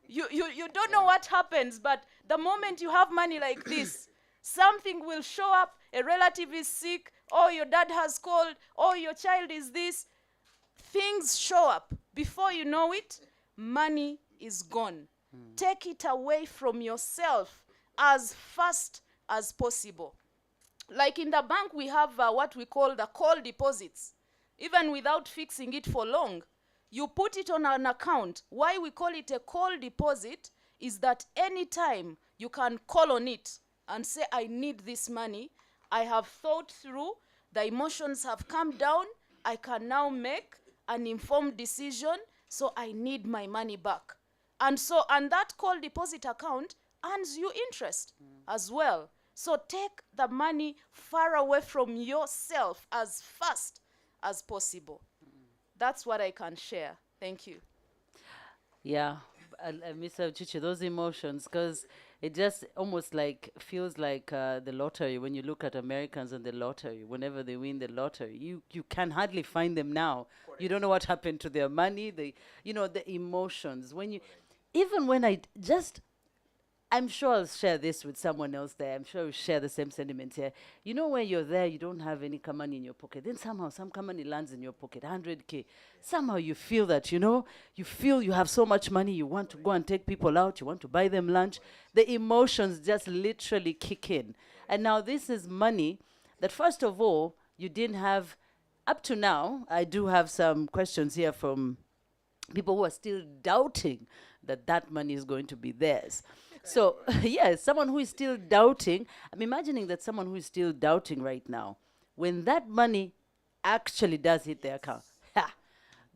Speaker 4: You don't know what happens, but the moment you have money like this, something will show up. A relative is sick, or your dad has called, or your child is this. Things show up. Before you know it, money is gone. Take it away from yourself as fast as possible. Like in the bank, we have what we call the call deposits. Even without fixing it for long, you put it on an account. Why we call it a call deposit is that anytime you can call on it and say, I need this money. I have thought through, the emotions have come down. I can now make an informed decision, so I need my money back. And that call deposit account earns you interest as well. So take the money far away from yourself as fast as possible. That's what I can share. Thank you.
Speaker 2: Yeah, Mr. Chichi, those emotions, because it just almost like feels like the lottery. When you look at Americans and the lottery, whenever they win the lottery, you can hardly find them now. You don't know what happened to their money. The emotions. Even when I'm sure I'll share this with someone else there. I'm sure we'll share the same sentiments here. You know, when you're there, you don't have any money in your pocket. Then somehow some money lands in your pocket, 100K. Somehow you feel that, you feel you have so much money, you want to go and take people out, you want to buy them lunch. The emotions just literally kick in. And now this is money that, first of all, you didn't have up to now. I do have some questions here from people who are still doubting that money is going to be theirs. So, yes, someone who is still doubting, I'm imagining that someone who is still doubting right now, when that money actually does hit their account,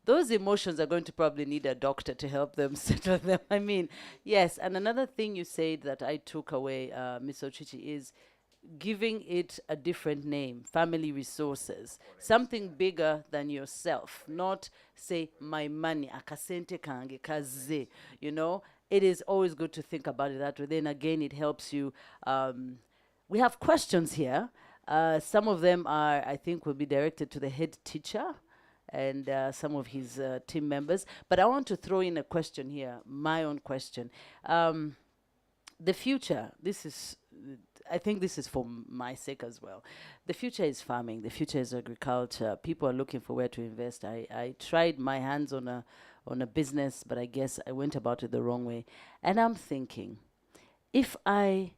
Speaker 2: those emotions are going to probably need a doctor to help them settle them. I mean, yes. And another thing you said that I took away, Ms. Ochichi, is giving it a different name, family resources, something bigger than yourself, not say my money, akasente kange kaze, It is always good to think about it that way. Then again, it helps you. We have questions here. Some of them I think, will be directed to the head teacher and some of his team members. But I want to throw in a question here, my own question. The future, I think this is for my sake as well. The future is farming. The future is agriculture. People are looking for where to invest. I tried my hands on a business, but I guess I went about it the wrong way. And I'm thinking, if I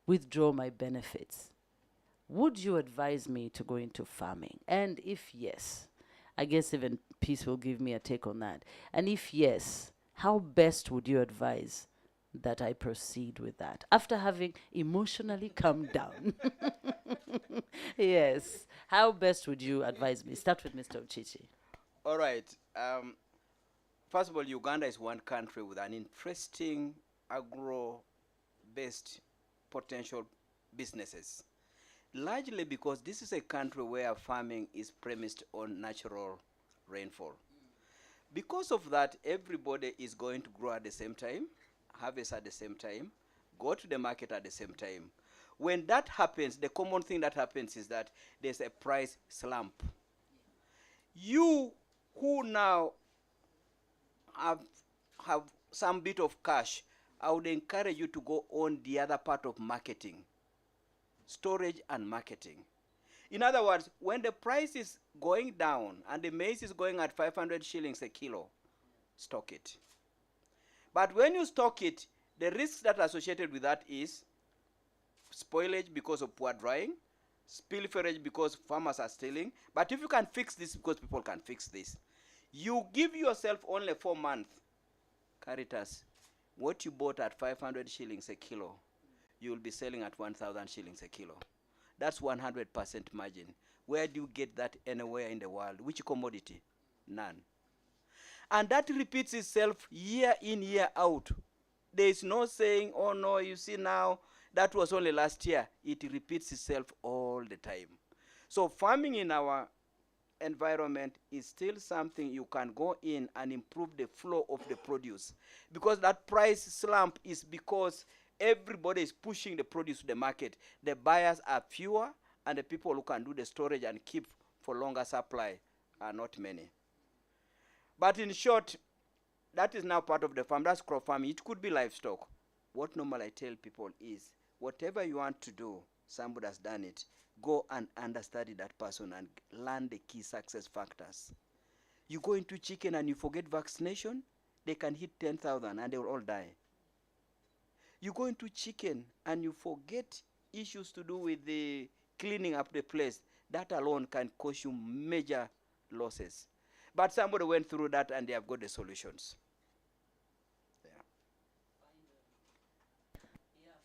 Speaker 2: withdraw my benefits, would you advise me to go into farming? And if yes, I guess even Peace will give me a take on that. And if yes, how best would you advise that I proceed with that after having emotionally come down? Yes. How best would you advise me? Start with Mr. Ochichi.
Speaker 3: All right. First of all, Uganda is one country with an interesting agro-based potential businesses, largely because this is a country where farming is premised on natural rainfall. Because of that, everybody is going to grow at the same time, harvest at the same time, go to the market at the same time. When that happens, the common thing that happens is that there's a price slump. You who now have some bit of cash, I would encourage you to go on the other part of marketing, storage and marketing. In other words, when the price is going down and the maize is going at 500 shillings a kilo, stock it. But when you stock it, the risks that are associated with that is spoilage because of poor drying, spillage because farmers are stealing. But if you can fix this, because people can fix this, you give yourself only 4 months. Caritas, what you bought at 500 shillings a kilo, you will be selling at 1,000 shillings a kilo. That's 100% margin. Where do you get that anywhere in the world? Which commodity? None. And that repeats itself year in, year out. There is no saying, oh no, you see now, that was only last year. It repeats itself all the time. So farming in our environment is still something you can go in and improve the flow of the produce. Because that price slump is because everybody is pushing the produce to the market. The buyers are fewer, and the people who can do the storage and keep for longer supply are not many. But in short, that is now part of the farm. That's crop farming. It could be livestock. What normally I tell people is, whatever you want to do, somebody has done it. Go and understudy that person and learn the key success factors. You go into chicken and you forget vaccination, they can hit 10,000 and they will all die. You go into chicken and you forget issues to do with the cleaning up the place, that alone can cause you major losses. But somebody went through that and they have got the solutions.
Speaker 2: Yeah,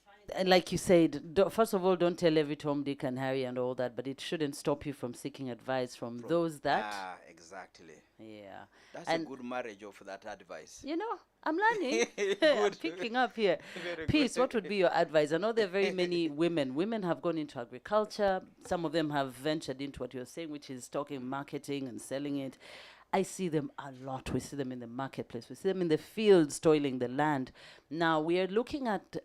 Speaker 2: find like you said, first of all, don't tell every Tom, Dick, and Harry and all that, but it shouldn't stop you from seeking advice from those that.
Speaker 3: Exactly.
Speaker 2: Yeah.
Speaker 3: That's
Speaker 2: And
Speaker 3: a good marriage of that advice.
Speaker 2: you know, I'm learning. I'm
Speaker 3: Good.
Speaker 2: picking up here.
Speaker 3: Very
Speaker 2: Peace,
Speaker 3: good.
Speaker 2: what would be your advice? I know there are very many women. Women have gone into agriculture. Some of them have ventured into what you're saying, which is talking marketing and selling it. I see them a lot. We see them in the marketplace. We see them in the fields, toiling the land. Now, we are looking at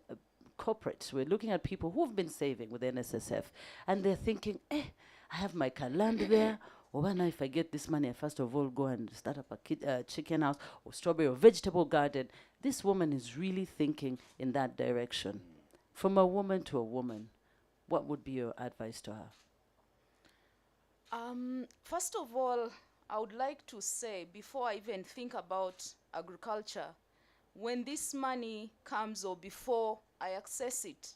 Speaker 2: corporates. We're looking at people who've been saving with NSSF, and they're thinking, I have my land there. Or when if I get this money, I first of all go and start up a chicken house or strawberry or vegetable garden. This woman is really thinking in that direction. From a woman to a woman, what would be your advice to her?
Speaker 4: First of all, I would like to say, before I even think about agriculture, when this money comes or before I access it,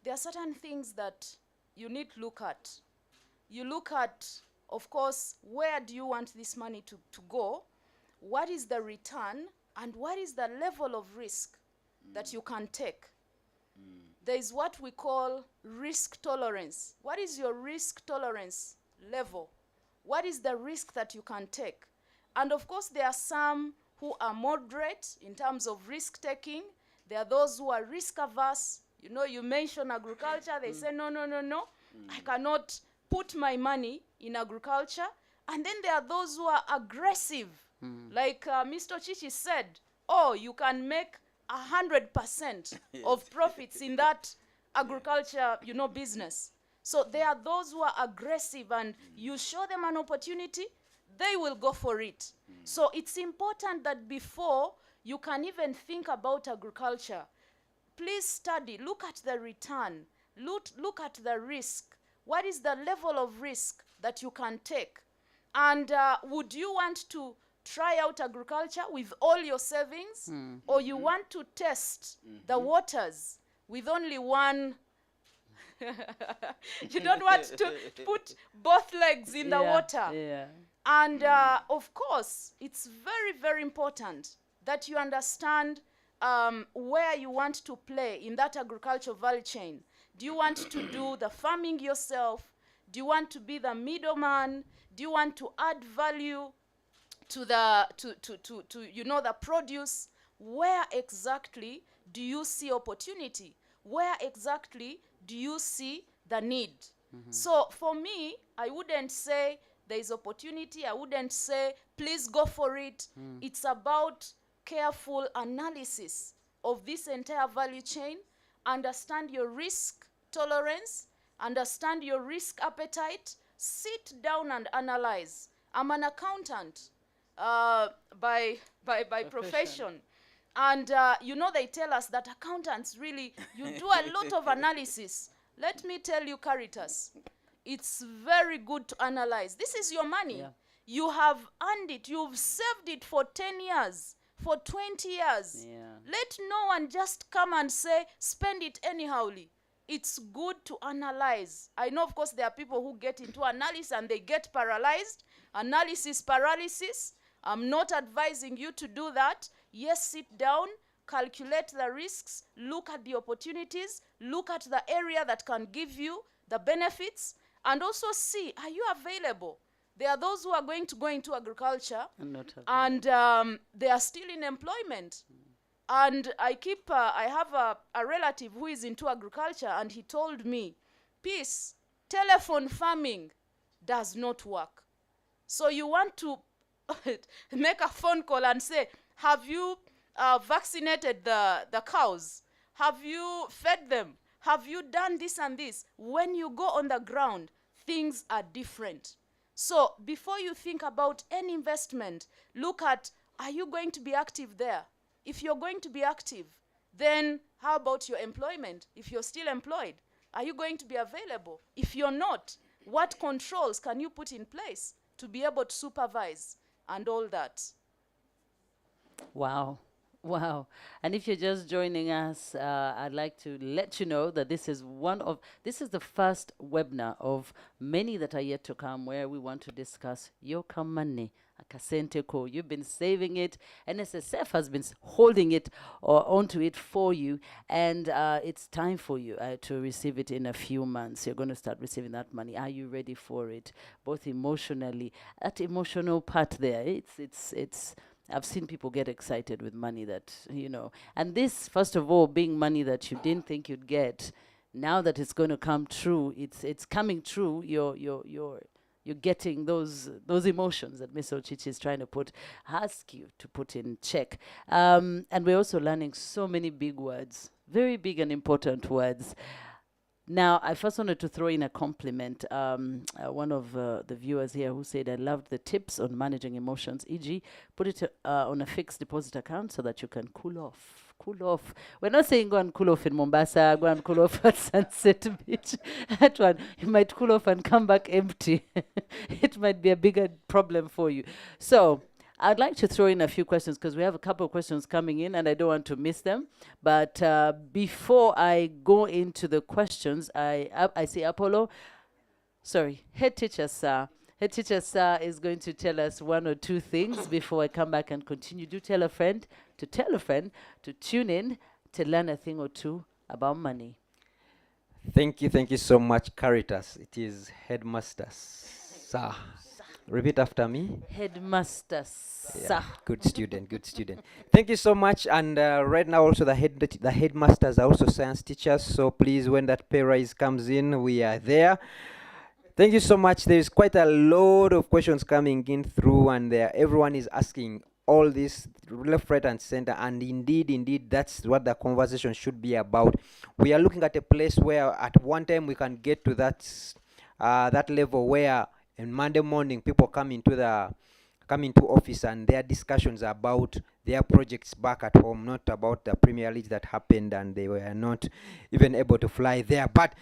Speaker 4: there are certain things that you need to look at. You look at, of course, where do you want this money to go? What is the return? And what is the level of risk that you can take? There is what we call risk tolerance. What is your risk tolerance level? What is the risk that you can take? And of course, there are some who are moderate in terms of risk taking. There are those who are risk averse. You know, you mention agriculture, they say, no, I cannot put my money in agriculture. And then there are those who are aggressive. Like Mr. Chichi said, you can make 100% of profits in that agriculture, business. So there are those who are aggressive, and you show them an opportunity, they will go for it. So it's important that before you can even think about agriculture, please study, look at the return, look at the risk. What is the level of risk that you can take? And would you want to try out agriculture with all your savings, or you want to test the waters with only one? You don't want to put both legs in the water.
Speaker 2: Yeah.
Speaker 4: And of course, it's very, very important that you understand where you want to play in that agricultural value chain. Do you want to do the farming yourself? Do you want to be the middleman? Do you want to add value to the the produce? Where exactly do you see opportunity? Where exactly do you see the need? So for me, I wouldn't say there is opportunity. I wouldn't say please go for it. It's about careful analysis of this entire value chain. Understand your risk tolerance, understand your risk appetite, sit down and analyze. I'm an accountant by profession. And they tell us that accountants really, you do a lot of analysis. Let me tell you, Caritas, it's very good to analyze. This is your money.
Speaker 2: Yeah.
Speaker 4: You have earned it. You've saved it for 10 years, for 20 years.
Speaker 2: Yeah.
Speaker 4: Let no one just come and say, spend it anyhowly. It's good to analyze. I know, of course, there are people who get into analysis and they get paralyzed. Analysis paralysis. I'm not advising you to do that. Yes, sit down, calculate the risks, look at the opportunities, look at the area that can give you the benefits, and also see, are you available? There are those who are going to go into agriculture and they are still in employment. And I have a relative who is into agriculture, and he told me, Peace, telephone farming does not work. So you want to make a phone call and say, have you vaccinated the cows? Have you fed them? Have you done this and this? When you go on the ground, things are different. So before you think about any investment, look at, are you going to be active there? If you're going to be active, then how about your employment? If you're still employed, are you going to be available? If you're not, what controls can you put in place to be able to supervise and all that?
Speaker 2: Wow. Wow. And if you're just joining us, I'd like to let you know that this is the first webinar of many that are yet to come where we want to discuss your money. Akasente ko. You've been saving it. NSSF has been holding it or onto it for you. And it's time for you to receive it in a few months. You're going to start receiving that money. Are you ready for it? Both emotionally, that emotional part there, it's I've seen people get excited with money that, and this, first of all, being money that you didn't think you'd get, now that it's going to come true, it's coming true. You're getting those emotions that Miss Ochichi is trying to ask you to put in check. And we're also learning so many big words, very big and important words. Now, I first wanted to throw in a compliment. One of the viewers here who said, I loved the tips on managing emotions, e.g., put it on a fixed deposit account so that you can cool off. Cool off. We're not saying go and cool off in Mombasa, go and cool off at Sunset Beach. That one, you might cool off and come back empty. It might be a bigger problem for you. So, I'd like to throw in a few questions because we have a couple of questions coming in and I don't want to miss them. But before I go into the questions, I see Apollo. Sorry, head teacher sir. Head teacher sir is going to tell us one or two things before I come back and continue. Do tell a friend to tune in to learn a thing or two about money.
Speaker 1: Thank you so much, Caritas. It is Headmaster Sir. Repeat after me.
Speaker 2: Headmaster sir.
Speaker 1: Good student, good student. Thank you so much. And right now, also the headmasters are also science teachers. So please, when that pay rise comes in, we are there. Thank you so much. There is quite a lot of questions coming in through, and everyone is asking all this left, right, and center. And indeed, that's what the conversation should be about. We are looking at a place where, at one time, we can get to that level where, on Monday morning, people come into office and their discussions about their projects back at home, not about the Premier League that happened and they were not even able to fly there. But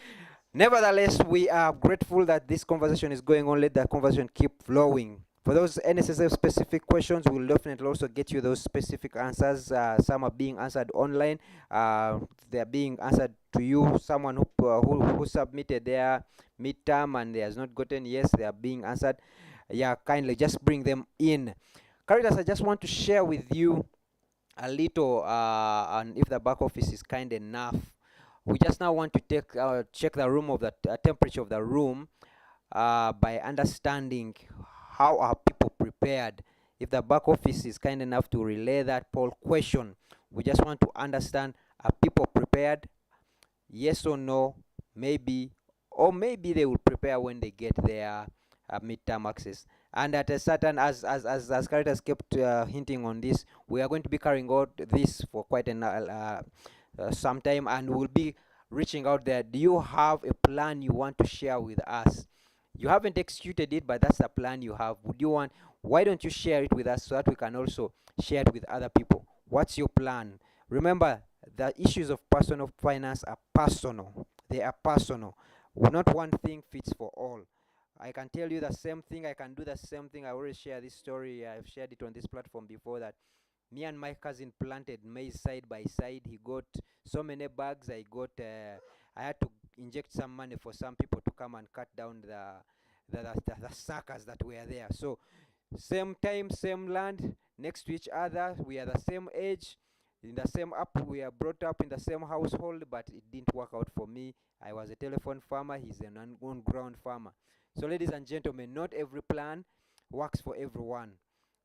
Speaker 1: nevertheless, we are grateful that this conversation is going on. Let the conversation keep flowing. For those NSSF specific questions, we'll definitely also get you those specific answers. Some are being answered online. They're being answered to you. Someone who submitted their midterm and they has not gotten yes, they are being answered. Yeah, kindly just bring them in. Caritas, I just want to share with you a little, and if the back office is kind enough, we just now want to check the room of the temperature of the room by understanding how are people prepared. If the back office is kind enough to relay that poll question, we just want to understand, are people prepared? Yes or no? Maybe, or maybe they will prepare when they get their midterm access. And at a certain, as Caritas kept hinting on this, we are going to be carrying out this for quite some time, and we'll be reaching out there. Do you have a plan you want to share with us? You haven't executed it, but that's the plan you have. Why don't you share it with us so that we can also share it with other people? What's your plan? Remember, the issues of personal finance are personal. They are personal. Not one thing fits for all. I can tell you the same thing. I can do the same thing. I already share this story. I've shared it on this platform before, that me and my cousin planted maize side by side. He got so many bags. I had to inject some money for some people to come and cut down the suckers that were there. So same time, same land, next to each other. We are the same age, in the same we are brought up in the same household, but it didn't work out for me. I was a telephone farmer. He's an on-ground farmer. So ladies and gentlemen, not every plan works for everyone.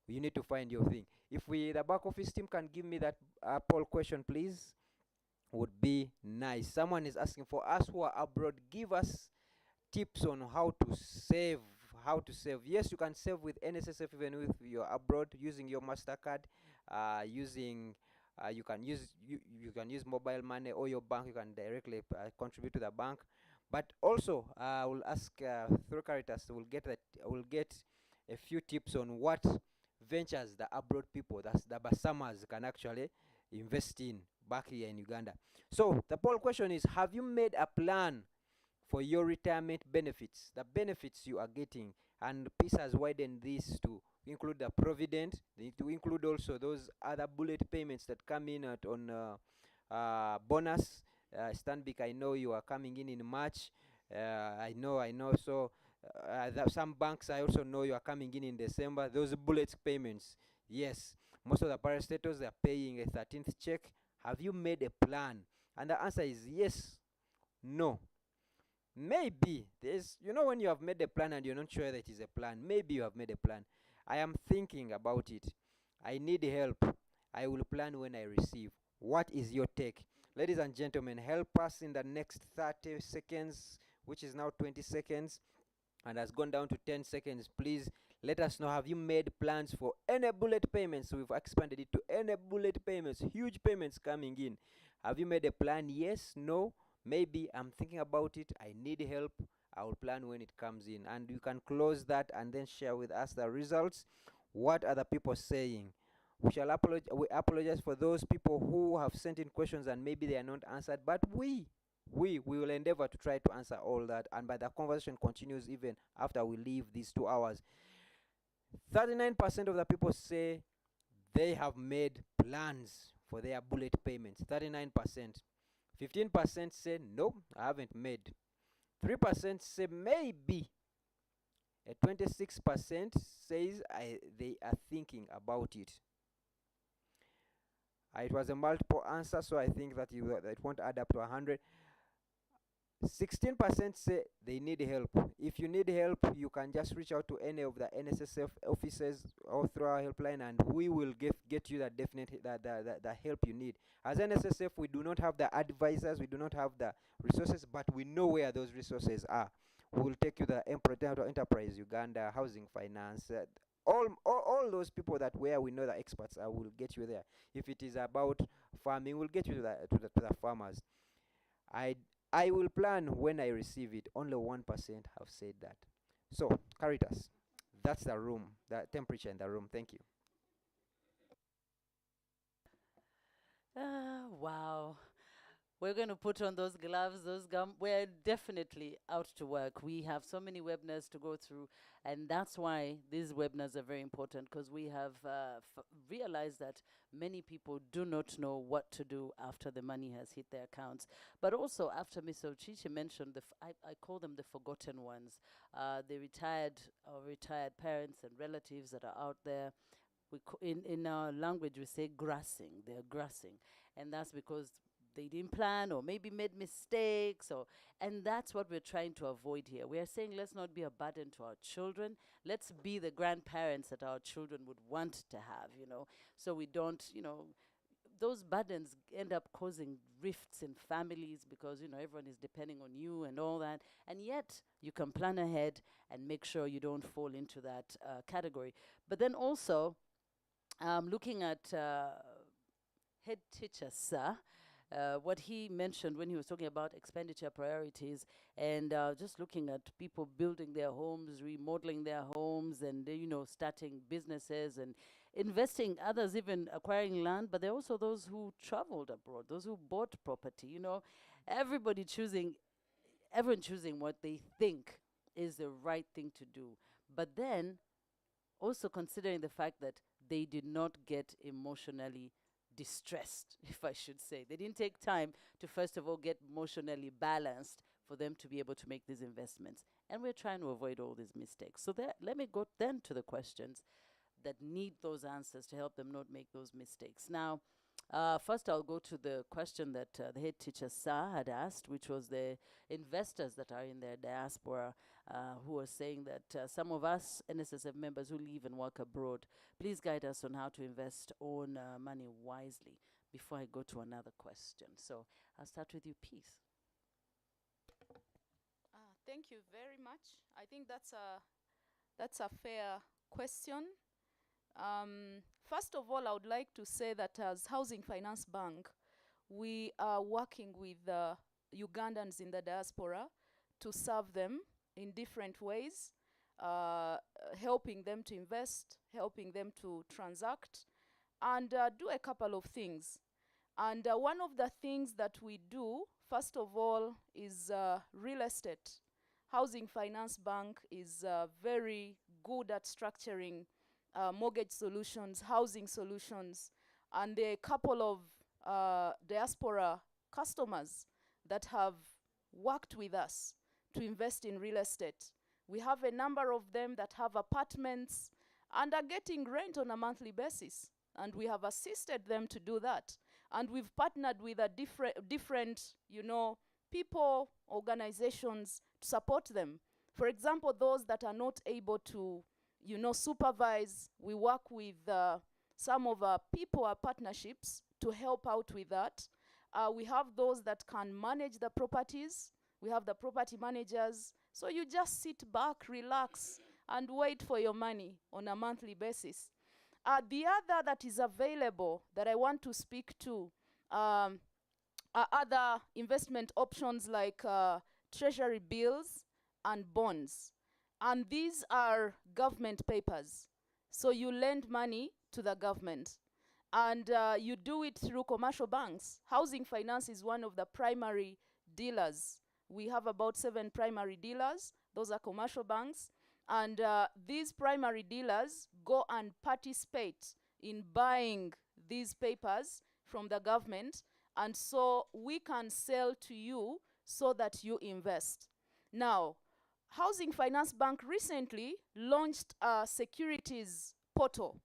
Speaker 1: You need to find your thing. If the back office team can give me that poll question, please, would be nice. Someone is asking, for us who are abroad, give us tips on how to save. Yes, you can save with NSSF even if you're abroad, using your MasterCard, you can use mobile money, or your bank, you can directly contribute to the bank. But also, I will ask through Caritas, we'll get a few tips on what ventures the abroad people, that's the Basamas, can actually invest in back here in Uganda. So the poll question is, have you made a plan for your retirement benefits, the benefits you are getting? And Peace has widened this to include the provident. They need to include also those other bullet payments that come in on bonus. Stanbic, I know you are coming in March. I know. So some banks I also know you are coming in December. Those bullet payments, yes. Most of the parastatals are paying a 13th check. Have you made a plan? And the answer is yes, no. Maybe there's, when you have made a plan and you're not sure that it is a plan, maybe you have made a plan. I am thinking about it. I need help. I will plan when I receive. What is your take? Ladies and gentlemen, help us in the next 30 seconds, which is now 20 seconds and has gone down to 10 seconds. Please let us know, have you made plans for any bullet payments? We've expanded it to any bullet payments, huge payments coming in. Have you made a plan? Yes, no, maybe, I'm thinking about it, I need help, I will plan when it comes in. And you can close that and then share with us the results. What are the people saying? We apologize for those people who have sent in questions and maybe they are not answered, but we will endeavor to try to answer all that, and by the conversation continues even after we leave these 2 hours. 39% of the people say they have made plans for their bullet payments. 39%. 15% say no, I haven't made. 3% say maybe. 26% says they are thinking about it. It was a multiple answer, so I think that it won't add up to 100. 16% say they need help. If you need help, you can just reach out to any of the NSSF officers or through our helpline, and we will get you the help you need. As NSSF, we do not have the advisors, we do not have the resources, but we know where those resources are. We will take you the Enterprise Uganda, Housing Finance, all those people that where we know the experts are, will get you there. If it is about farming, we'll get you to the farmers. I will plan when I receive it. Only 1% have said that. So, Caritas, that's the room, the temperature in the room. Thank you.
Speaker 2: Wow. We're going to put on those gloves, those gum. We're definitely out to work. We have so many webinars to go through, and that's why these webinars are very important, because we have realized that many people do not know what to do after the money has hit their accounts. But also, after Mr. Ochichi mentioned, I call them the forgotten ones, the retired parents and relatives that are out there. In our language, we say grassing. They're grassing, and that's because they didn't plan or maybe made mistakes, and that's what we're trying to avoid here. We are saying let's not be a burden to our children. Let's be the grandparents that our children would want to have, so we don't, those burdens end up causing rifts in families because, everyone is depending on you and all that, and yet you can plan ahead and make sure you don't fall into that category. But then also, looking at head teacher Sir, what he mentioned when he was talking about expenditure priorities, and just looking at people building their homes, remodeling their homes, and starting businesses and investing, others even acquiring land. But there are also those who traveled abroad, those who bought property. Everyone choosing what they think is the right thing to do, but then also considering the fact that they did not get emotionally distressed, if I should say. They didn't take time to, first of all, get emotionally balanced for them to be able to make these investments. And we're trying to avoid all these mistakes. So let me go then to the questions that need those answers to help them not make those mistakes. Now, first I'll go to the question that the head teacher Sa had asked, which was the investors that are in their diaspora who are saying that some of us NSSF members who live and work abroad, please guide us on how to invest own money wisely before I go to another question. So I'll start with you, Peace.
Speaker 4: Thank you very much. I think that's a fair question. First of all, I would like to say that as Housing Finance Bank, we are working with Ugandans in the diaspora to serve them in different ways, helping them to invest, helping them to transact, and do a couple of things. And one of the things that we do, first of all, is real estate. Housing Finance Bank is very good at structuring mortgage solutions, housing solutions, and there are a couple of diaspora customers that have worked with us to invest in real estate. We have a number of them that have apartments and are getting rent on a monthly basis, and we have assisted them to do that. And we've partnered with a different, you know, people, organizations to support them. For example, those that are not able to, you know, supervise, we work with some of our people, our partnerships, to help out with that. We have those that can manage the properties. We have the property managers. So you just sit back, relax, and wait for your money on a monthly basis. The other that is available that I want to speak to are other investment options like treasury bills and bonds. And these are government papers. So you lend money to the government. And you do it through commercial banks. Housing Finance is one of the primary dealers. We have about 7 primary dealers. Those are commercial banks. And these primary dealers go and participate in buying these papers from the government. And so we can sell to you so that you invest. Now, Housing Finance Bank recently launched a securities portal.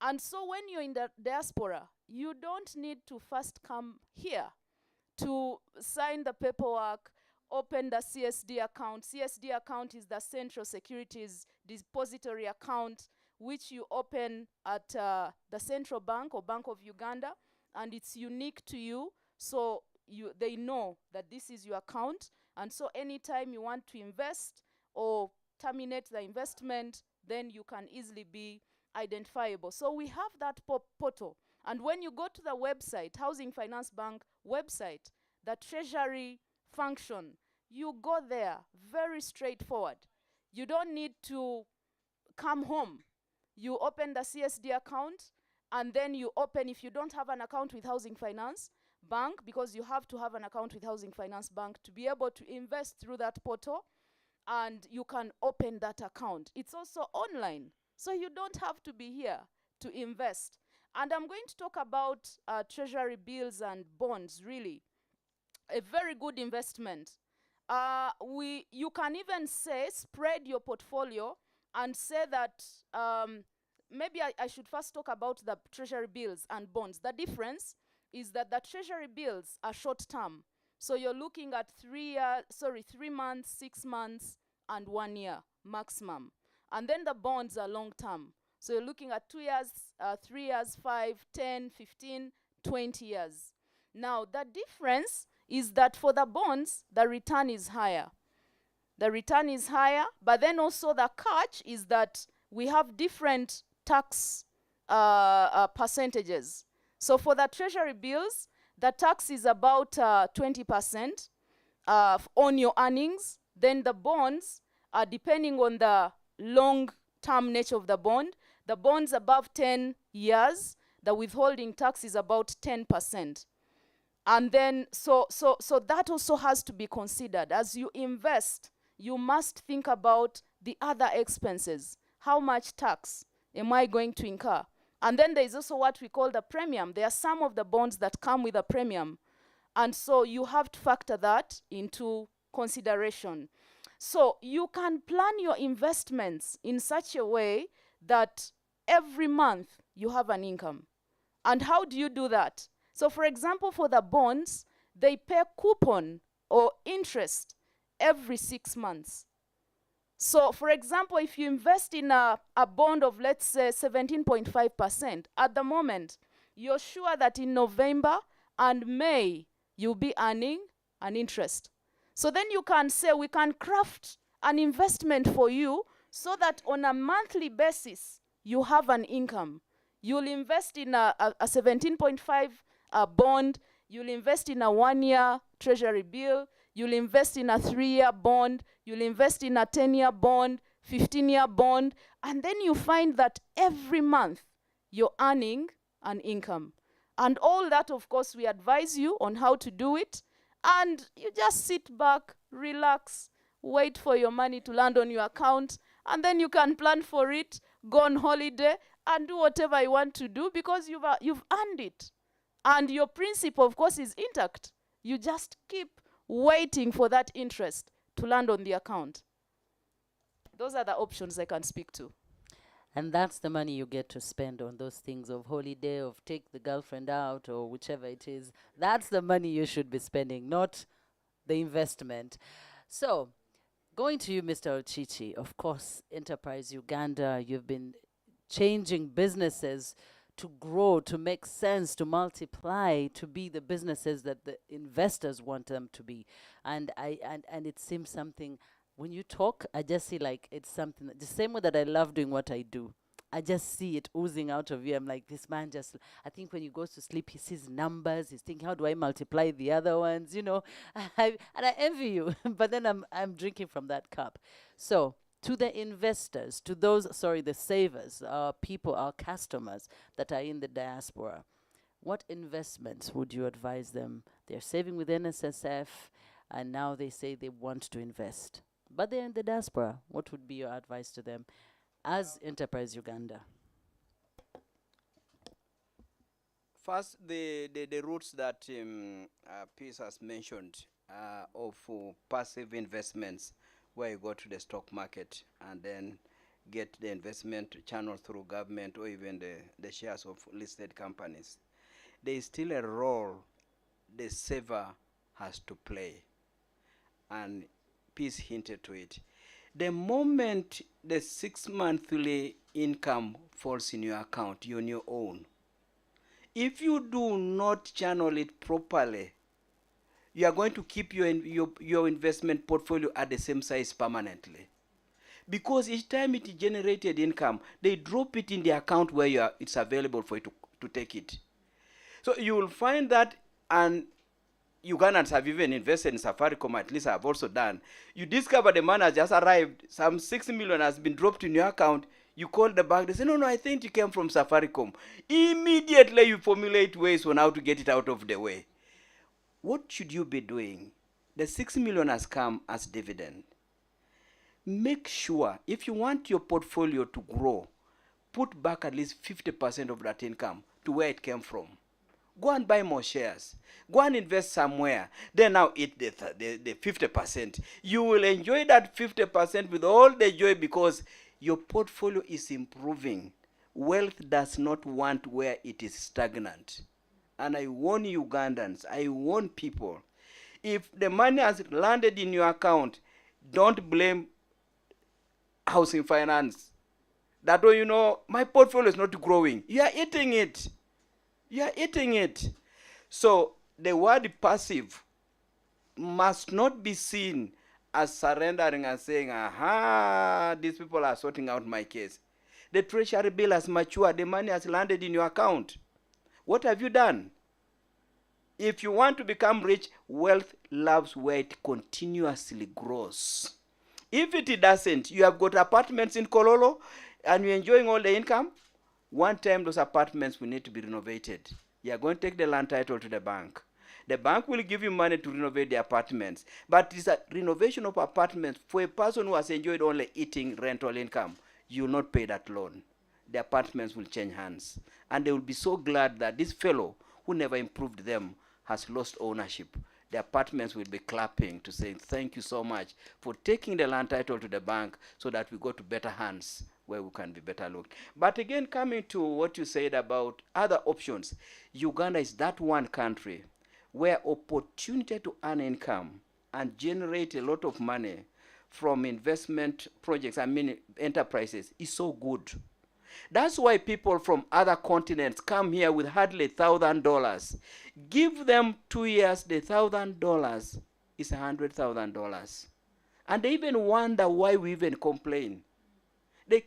Speaker 4: And so when you're in the diaspora, you don't need to first come here to sign the paperwork, open the CSD account. CSD account is the Central Securities Depository account, which you open at the Central Bank or Bank of Uganda, and it's unique to you, so they know that this is your account. And so anytime you want to invest or terminate the investment, then you can easily be identifiable. So we have that portal. And when you go to the website, Housing Finance Bank website, the treasury function, you go there, very straightforward. You don't need to come home. You open the CSD account, and then you open, if you don't have an account with Housing Finance Bank, because you have to have an account with Housing Finance Bank to be able to invest through that portal, and you can open that account. It's also online, so you don't have to be here to invest. And I'm going to talk about treasury bills and bonds, really. A very good investment. You can even say, spread your portfolio and say that, maybe I should first talk about the treasury bills and bonds. The difference is that the treasury bills are short term. So you're looking at 3 months, 6 months, and 1 year maximum. And then the bonds are long term. So you're looking at 2 years, 3 years, 5, 10, 15, 20 years. Now, the difference is that for the bonds, the return is higher. The return is higher, but then also the catch is that we have different tax percentages. So for the treasury bills, the tax is about 20% on your earnings. Then the bonds, depending on the long-term nature of the bonds above 10 years, the withholding tax is about 10%. And then, so that also has to be considered. As you invest, you must think about the other expenses. How much tax am I going to incur? And then there is also what we call the premium. There are some of the bonds that come with a premium. And so you have to factor that into consideration. So you can plan your investments in such a way that every month you have an income. And how do you do that? So for example, for the bonds, they pay coupon or interest every 6 months. So for example, if you invest in a bond of, let's say, 17.5%, at the moment, you're sure that in November and May, you'll be earning an interest. So then you can say, we can craft an investment for you so that on a monthly basis, you have an income. You'll invest in a 17.5 bond, you'll invest in a 1-year treasury bill, you'll invest in a 3-year bond, you'll invest in a 10-year bond, 15-year bond, and then you find that every month you're earning an income. And all that, of course, we advise you on how to do it, and you just sit back, relax, wait for your money to land on your account, and then you can plan for it, go on holiday, and do whatever you want to do because you've earned it. And your principle, of course, is intact. You just keep waiting for that interest to land on the account. Those are the options I can speak to.
Speaker 2: And that's the money you get to spend on those things of holiday, of take the girlfriend out, or whichever it is. That's the money you should be spending, not the investment. So, going to you, Mr. Ochichi, of course, Enterprise Uganda, you've been changing businesses to grow, to make sense, to multiply, to be the businesses that the investors want them to be. And it seems something, when you talk, I just see like it's something, the same way that I love doing what I do. I just see it oozing out of you. I'm like, this man just, I think when he goes to sleep, he sees numbers. He's thinking, how do I multiply the other ones? And I envy you. But then I'm drinking from that cup. So to the investors, to those, the savers, our people, our customers that are in the diaspora, what investments would you advise them? They're saving with NSSF, and now they say they want to invest, but they're in the diaspora. What would be your advice to them as Enterprise Uganda?
Speaker 3: First, the routes that Peace has mentioned of passive investments, where you go to the stock market and then get the investment channel through government or even the shares of listed companies. There is still a role the saver has to play, and Peace hinted to it. The moment the 6 monthly income falls in your account, you're on your own. If you do not channel it properly, you are going to keep your investment portfolio at the same size permanently. Because each time it generated income, they drop it in the account where it's available for you to take it. So you will find that, and Ugandans have even invested in Safaricom, at least I have also done. You discover the man has just arrived, some 6 million has been dropped in your account. You call the bank, they say, no, I think it came from Safaricom. Immediately you formulate ways on how to get it out of the way. What should you be doing? The 6 million has come as dividend. Make sure, if you want your portfolio to grow, put back at least 50% of that income to where it came from. Go and buy more shares. Go and invest somewhere. Then now eat the 50%. You will enjoy that 50% with all the joy because your portfolio is improving. Wealth does not want where it is stagnant. And I warn Ugandans, I warn people, if the money has landed in your account, don't blame housing finance. That way, my portfolio is not growing. You are eating it. You are eating it. So the word passive must not be seen as surrendering and saying, aha, these people are sorting out my case. The treasury bill has matured. The money has landed in your account. What have you done? If you want to become rich, wealth loves where it continuously grows. If it doesn't, you have got apartments in Kololo and you're enjoying all the income, one time those apartments will need to be renovated. You are going to take the land title to the bank. The bank will give you money to renovate the apartments. But it's a renovation of apartments for a person who has enjoyed only eating rental income. You will not pay that loan. The apartments will change hands. And they will be so glad that this fellow who never improved them has lost ownership. The apartments will be clapping to say, thank you so much for taking the land title to the bank so that we go to better hands where we can be better looked. But again, coming to what you said about other options, Uganda is that one country where opportunity to earn income and generate a lot of money from investment projects, enterprises, is so good. That's why people from other continents come here with hardly $1,000. Give them 2 years, the $1,000 is $100,000. And they even wonder why we even complain. They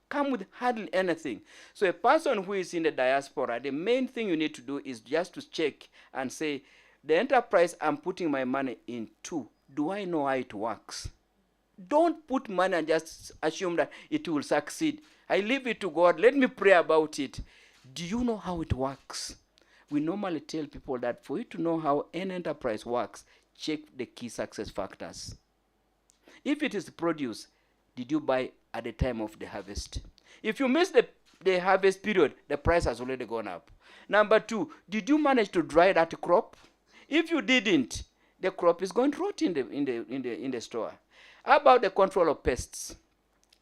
Speaker 3: come with hardly anything. So a person who is in the diaspora, the main thing you need to do is just to check and say, the enterprise I'm putting my money into, do I know how it works? Don't put money and just assume that it will succeed. I leave it to God. Let me pray about it. Do you know how it works? We normally tell people that for you to know how an enterprise works, check the key success factors. If it is produce, did you buy at the time of the harvest? If you miss the harvest period, the price has already gone up. Number two, did you manage to dry that crop? If you didn't, the crop is going to rot in the store. How about the control of pests?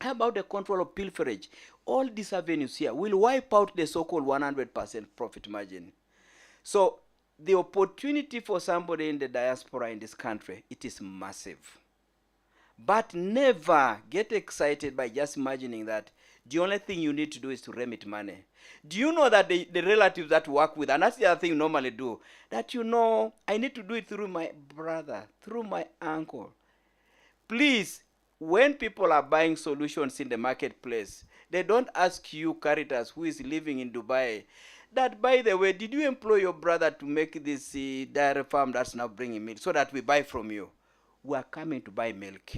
Speaker 3: How about the control of pilferage? All these avenues here will wipe out the so-called 100% profit margin. So the opportunity for somebody in the diaspora in this country, it is massive. But never get excited by just imagining that the only thing you need to do is to remit money. Do you know that the relatives that work with, and that's the other thing you normally do, that I need to do it through my brother, through my uncle. Please, when people are buying solutions in the marketplace, they don't ask you, Caritas, who is living in Dubai, that, by the way, did you employ your brother to make this dairy farm that's now bringing milk so that we buy from you? We are coming to buy milk.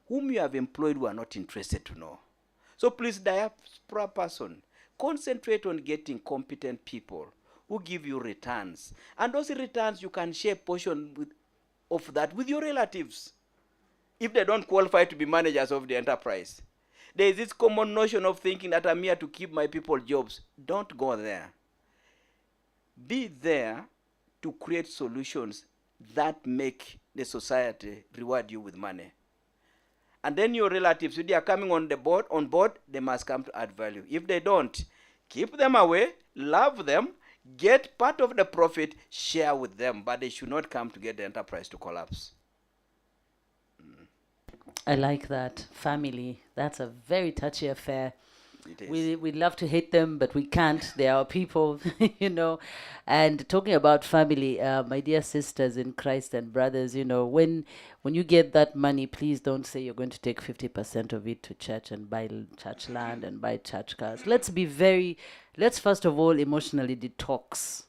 Speaker 3: Whom you have employed, we are not interested to know. So please, diaspora person, concentrate on getting competent people who give you returns. And those returns, you can share a portion of that with your relatives if they don't qualify to be managers of the enterprise. There is this common notion of thinking that I'm here to keep my people jobs. Don't go there. Be there to create solutions that make the society reward you with money. And then your relatives, if they are coming on board, they must come to add value. If they don't, keep them away, love them, get part of the profit, share with them, but they should not come to get the enterprise to collapse.
Speaker 2: I like that. Family. That's a very touchy affair.
Speaker 3: It is.
Speaker 2: We love to hate them, but we can't. They are our people, And talking about family, my dear sisters in Christ and brothers, when you get that money, please don't say you're going to take 50% of it to church and buy church land and buy church cars. Let's first of all emotionally detox.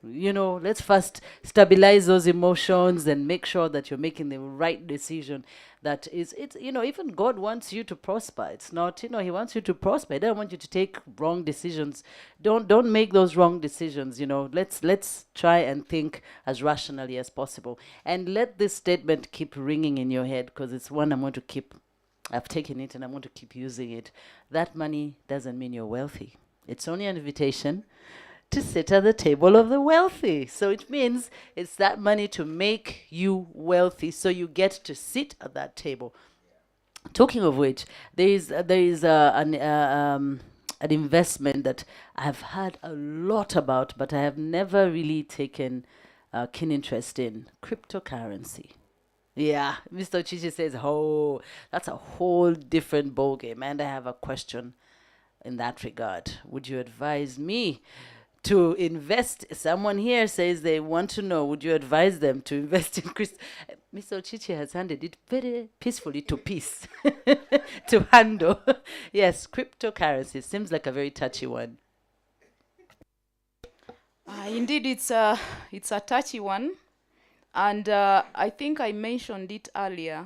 Speaker 2: Let's first stabilize those emotions and make sure that you're making the right decision. That is, even God wants you to prosper. It's not, He wants you to prosper. He doesn't want you to take wrong decisions. Don't make those wrong decisions. Let's try and think as rationally as possible. And let this statement keep ringing in your head, because it's one I've taken it and I want to keep using it. That money doesn't mean you're wealthy. It's only an invitation to sit at the table of the wealthy. So it means it's that money to make you wealthy, so you get to sit at that table. Talking of which, there is an investment that I've heard a lot about, but I have never really taken keen interest in: cryptocurrency. Yeah, Mr. Chichi says, "Oh, that's a whole different ballgame." And I have a question in that regard. Would you advise me to invest? Someone here says they want to know, would you advise them to invest in Christ? Mr. Chichi has handed it very peacefully to peace to handle. Yes, cryptocurrency seems like a very touchy one.
Speaker 4: Indeed, it's a touchy one. And I think I mentioned it earlier.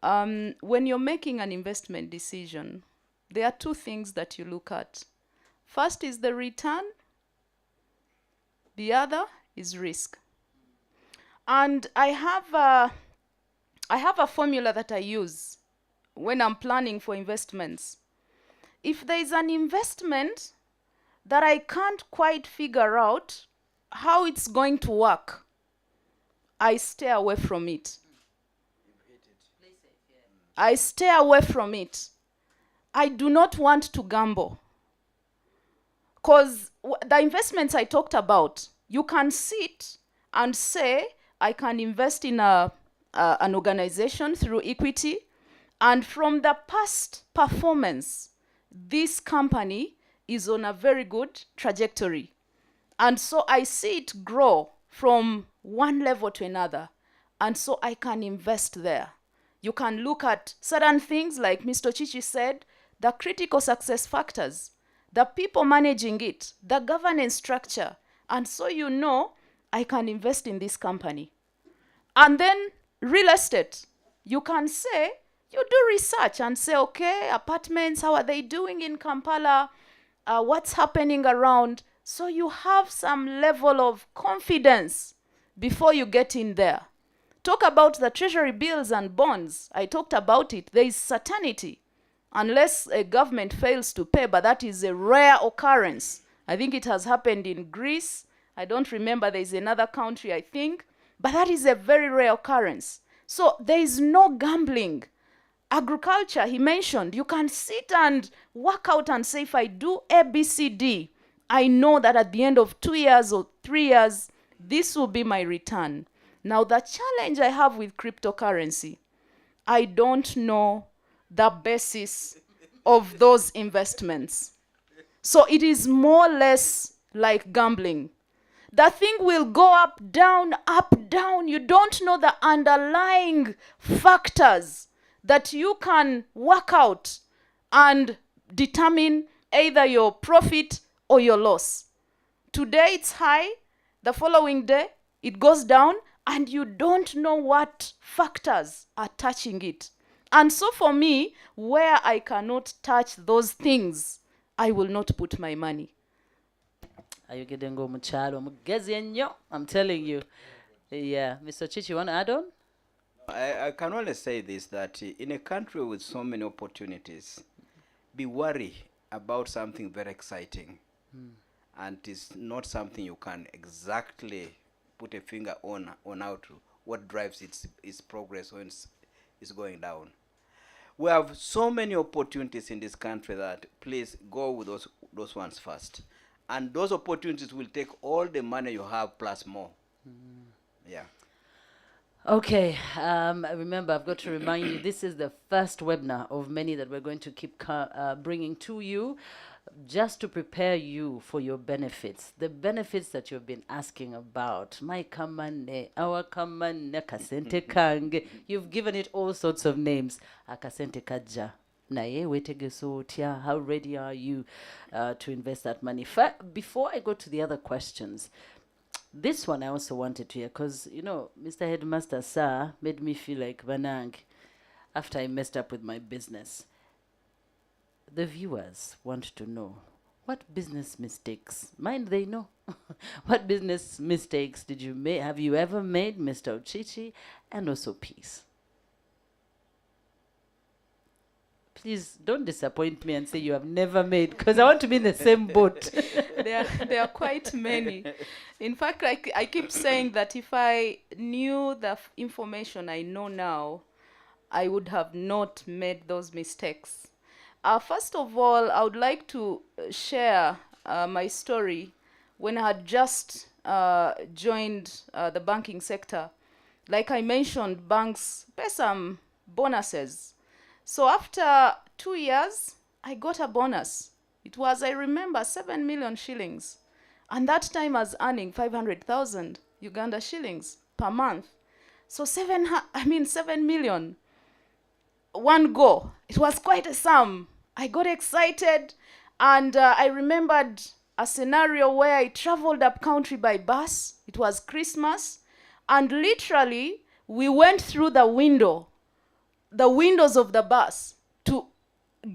Speaker 4: When you're making an investment decision, there are two things that you look at. First is the return. The other is risk. And I have a formula that I use when I'm planning for investments. If there is an investment that I can't quite figure out how it's going to work, I stay away from it. I stay away from it. I do not want to gamble. Because the investments I talked about, you can sit and say, I can invest in an organization through equity, and from the past performance, this company is on a very good trajectory. And so I see it grow from one level to another, and so I can invest there. You can look at certain things, like Mr. Chichi said, the critical success factors, the people managing it, the governance structure. And so I can invest in this company. And then real estate. You can say, you do research and say, okay, apartments, how are they doing in Kampala? What's happening around? So you have some level of confidence before you get in there. Talk about the treasury bills and bonds. I talked about it. There is certainty unless a government fails to pay, but that is a rare occurrence. I think it has happened in Greece. I don't remember, there is another country, I think, but that is a very rare occurrence. So there is no gambling. Agriculture, he mentioned, you can sit and work out and say, if I do A, B, C, D, I know that at the end of 2 years or 3 years, this will be my return. Now, the challenge I have with cryptocurrency, I don't know the basis of those investments. So it is more or less like gambling. The thing will go up, down, up, down. You don't know the underlying factors that you can work out and determine either your profit or your loss. Today it's high, the following day it goes down, and you don't know what factors are touching it. And so for me, where I cannot touch those things, I will not put my money.
Speaker 2: Are you getting go muchalo? I'm telling you. Yeah. Mr. Chichi, you want to add on?
Speaker 3: I can only say this, that in a country with so many opportunities, be worried about something very exciting. And it's not something you can exactly put a finger on how to, what drives its progress when it's going down. We have so many opportunities in this country that please go with those ones first. And those opportunities will take all the money you have plus more. Yeah.
Speaker 2: Okay, remember, I've got to remind you, this is the first webinar of many that we're going to keep bringing to you, just to prepare you for your benefits, the benefits that you've been asking about. My kamane, our kamane, kasente kange. You've given it all sorts of names. Akasente kaja. Naye wetegeso tia. How ready are you to invest that money? Before I go to the other questions, this one I also wanted to hear, because, you know, Mr. Headmaster Sir made me feel like Banang after I messed up with my business. The viewers want to know, what business mistakes, mind they know, what business mistakes did you make, have you ever made, Mr. Ochichi, and also Peace? Please don't disappoint me and say you have never made, because I want to be in the same boat.
Speaker 4: There are quite many. In fact, I keep saying that if I knew the information I know now, I would have not made those mistakes. First of all, I would like to share my story when I had just joined the banking sector. Like I mentioned, banks pay some bonuses. So after 2 years, I got a bonus. It was, I remember, 7 million shillings. And that time I was earning 500,000 Uganda shillings per month. So 7 million. One go. It was quite a sum. I got excited, and I remembered a scenario where I traveled up country by bus. It was Christmas, and literally we went through the windows of the bus to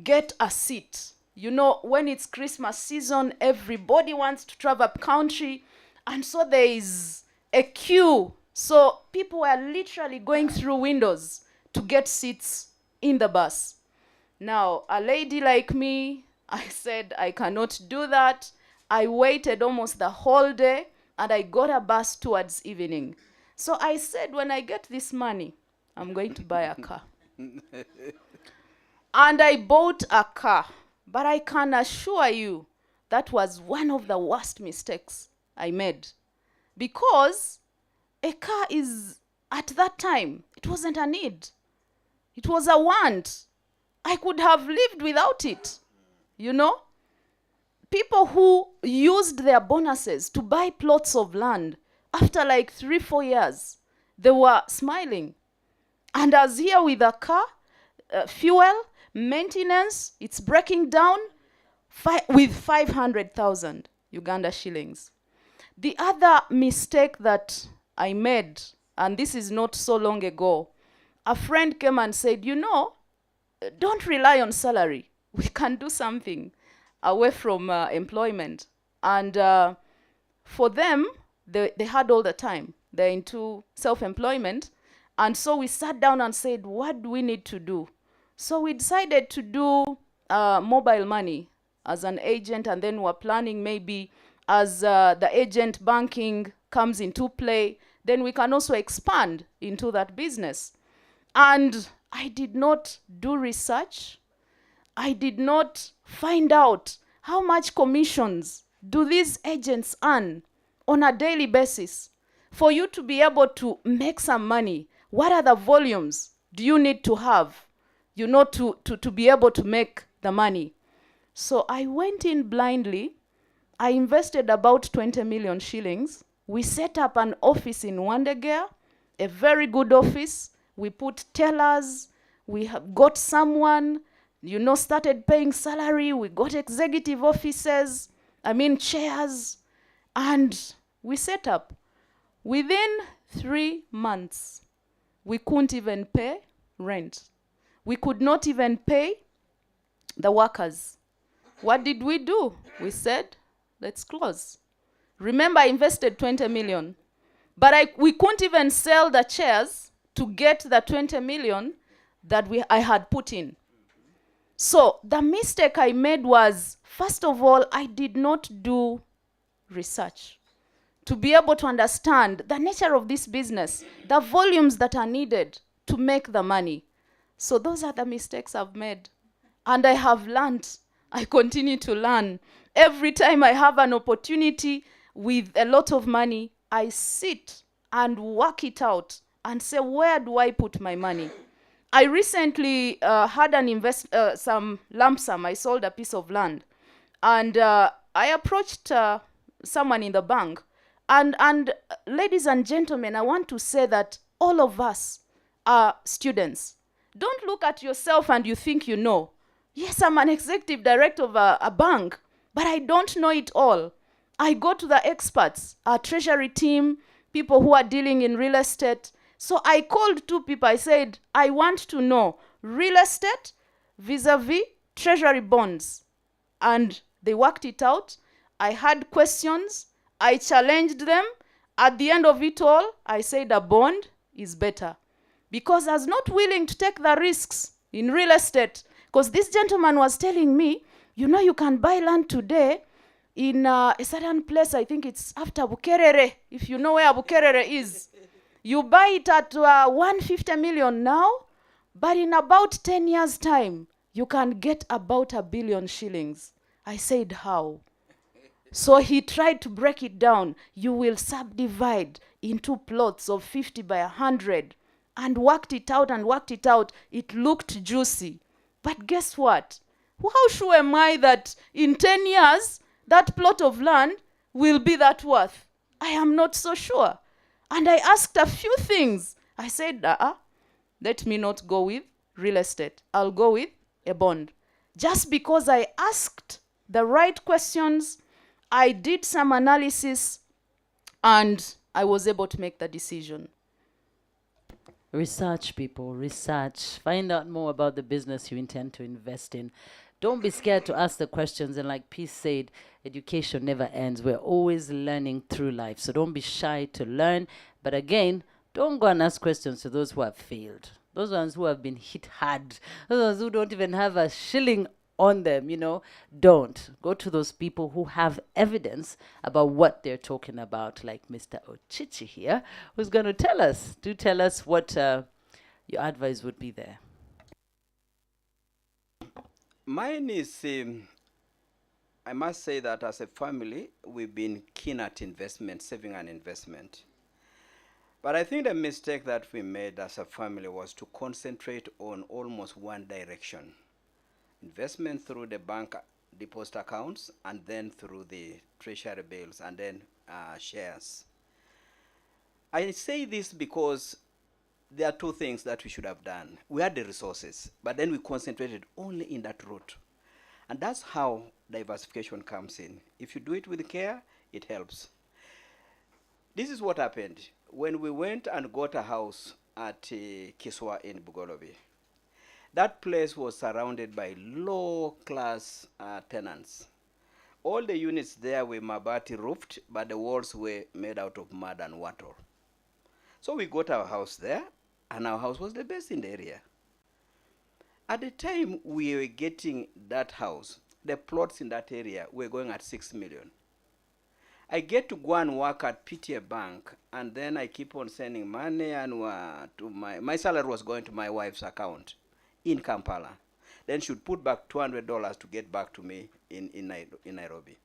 Speaker 4: get a seat. You know, when it's Christmas season, everybody wants to travel up country, and so there is a queue. So people were literally going through windows to get seats in the bus. Now, a lady like me, I said I cannot do that. I waited almost the whole day, and I got a bus towards evening. So I said, when I get this money, I'm going to buy a car. And I bought a car. But I can assure you that was one of the worst mistakes I made. Because a car is, at that time, it wasn't a need. It was a want. I could have lived without it, you know. People who used their bonuses to buy plots of land, after like 3-4 years, they were smiling. And I was here with a car, fuel, maintenance, it's breaking down, with 500,000 Uganda shillings. The other mistake that I made, and this is not so long ago, a friend came and said, you know, don't rely on salary. We can do something away from employment. And for them, they had all the time. They're into self-employment. And so we sat down and said, what do we need to do? So we decided to do mobile money as an agent, and then we're planning maybe as the agent banking comes into play, then we can also expand into that business. And I did not do research. I did not find out how much commissions do these agents earn on a daily basis. For you to be able to make some money, what are the volumes do you need to have, to be able to make the money? So I went in blindly. I invested about 20 million shillings. We set up an office in Wandegea, a very good office. We put tellers. We have got someone, started paying salary. We got executive offices, chairs, and we set up. Within 3 months, we couldn't even pay rent. We could not even pay the workers. What did we do? We said, let's close. Remember, I invested 20 million. But we couldn't even sell the chairs to get the 20 million that I had put in. So the mistake I made was, first of all, I did not do research to be able to understand the nature of this business, the volumes that are needed to make the money. So those are the mistakes I've made. And I have learned. I continue to learn. Every time I have an opportunity with a lot of money, I sit and work it out and say, where do I put my money? I recently had some lump sum. I sold a piece of land. And I approached someone in the bank. And ladies and gentlemen, I want to say that all of us are students. Don't look at yourself and you think you know. Yes, I'm an executive director of a bank, but I don't know it all. I go to the experts, our treasury team, people who are dealing in real estate. So I called 2 people. I said, I want to know real estate vis-a-vis treasury bonds. And they worked it out. I had questions. I challenged them. At the end of it all, I said a bond is better. Because I was not willing to take the risks in real estate. Because this gentleman was telling me, you can buy land today in a certain place. I think it's after Bukerere, if you know where Bukerere is. You buy it at 150 million now, but in about 10 years' time, you can get about 1 billion shillings. I said, how? So he tried to break it down. You will subdivide into plots of 50 by 100, and worked it out and worked it out. It looked juicy. But guess what? How sure am I that in 10 years, that plot of land will be that worth? I am not so sure. And I asked a few things. I said, let me not go with real estate. I'll go with a bond. Just because I asked the right questions, I did some analysis, and I was able to make the decision.
Speaker 2: Research, people, research. Find out more about the business you intend to invest in. Don't be scared to ask the questions. And like Peace said, education never ends. We're always learning through life. So don't be shy to learn. But again, don't go and ask questions to those who have failed. Those ones who have been hit hard. Those ones who don't even have a shilling on them, Don't. Go to those people who have evidence about what they're talking about, like Mr. Ochichi here, who's going to tell us. Do tell us what your advice would be there.
Speaker 3: Mine is, I must say that as a family, we've been keen at investment, saving and investment. But I think the mistake that we made as a family was to concentrate on almost one direction. Investment through the bank deposit accounts, and then through the treasury bills, and then shares. I say this because there are 2 things that we should have done. We had the resources, but then we concentrated only in that route. And that's how diversification comes in. If you do it with care, it helps. This is what happened. When we went and got a house at Kiswa in Bugolobi, that place was surrounded by low-class tenants. All the units there were mabati roofed, but the walls were made out of mud and wattle. So we got our house there. and our house was the best in the area. At the time we were getting that house, the plots in that area were going at 6 million. I get to go and work at PTA Bank, and then I keep on sending money, and to my salary was going to my wife's account in Kampala. Then she'd put back $200 to get back to me in Nairobi.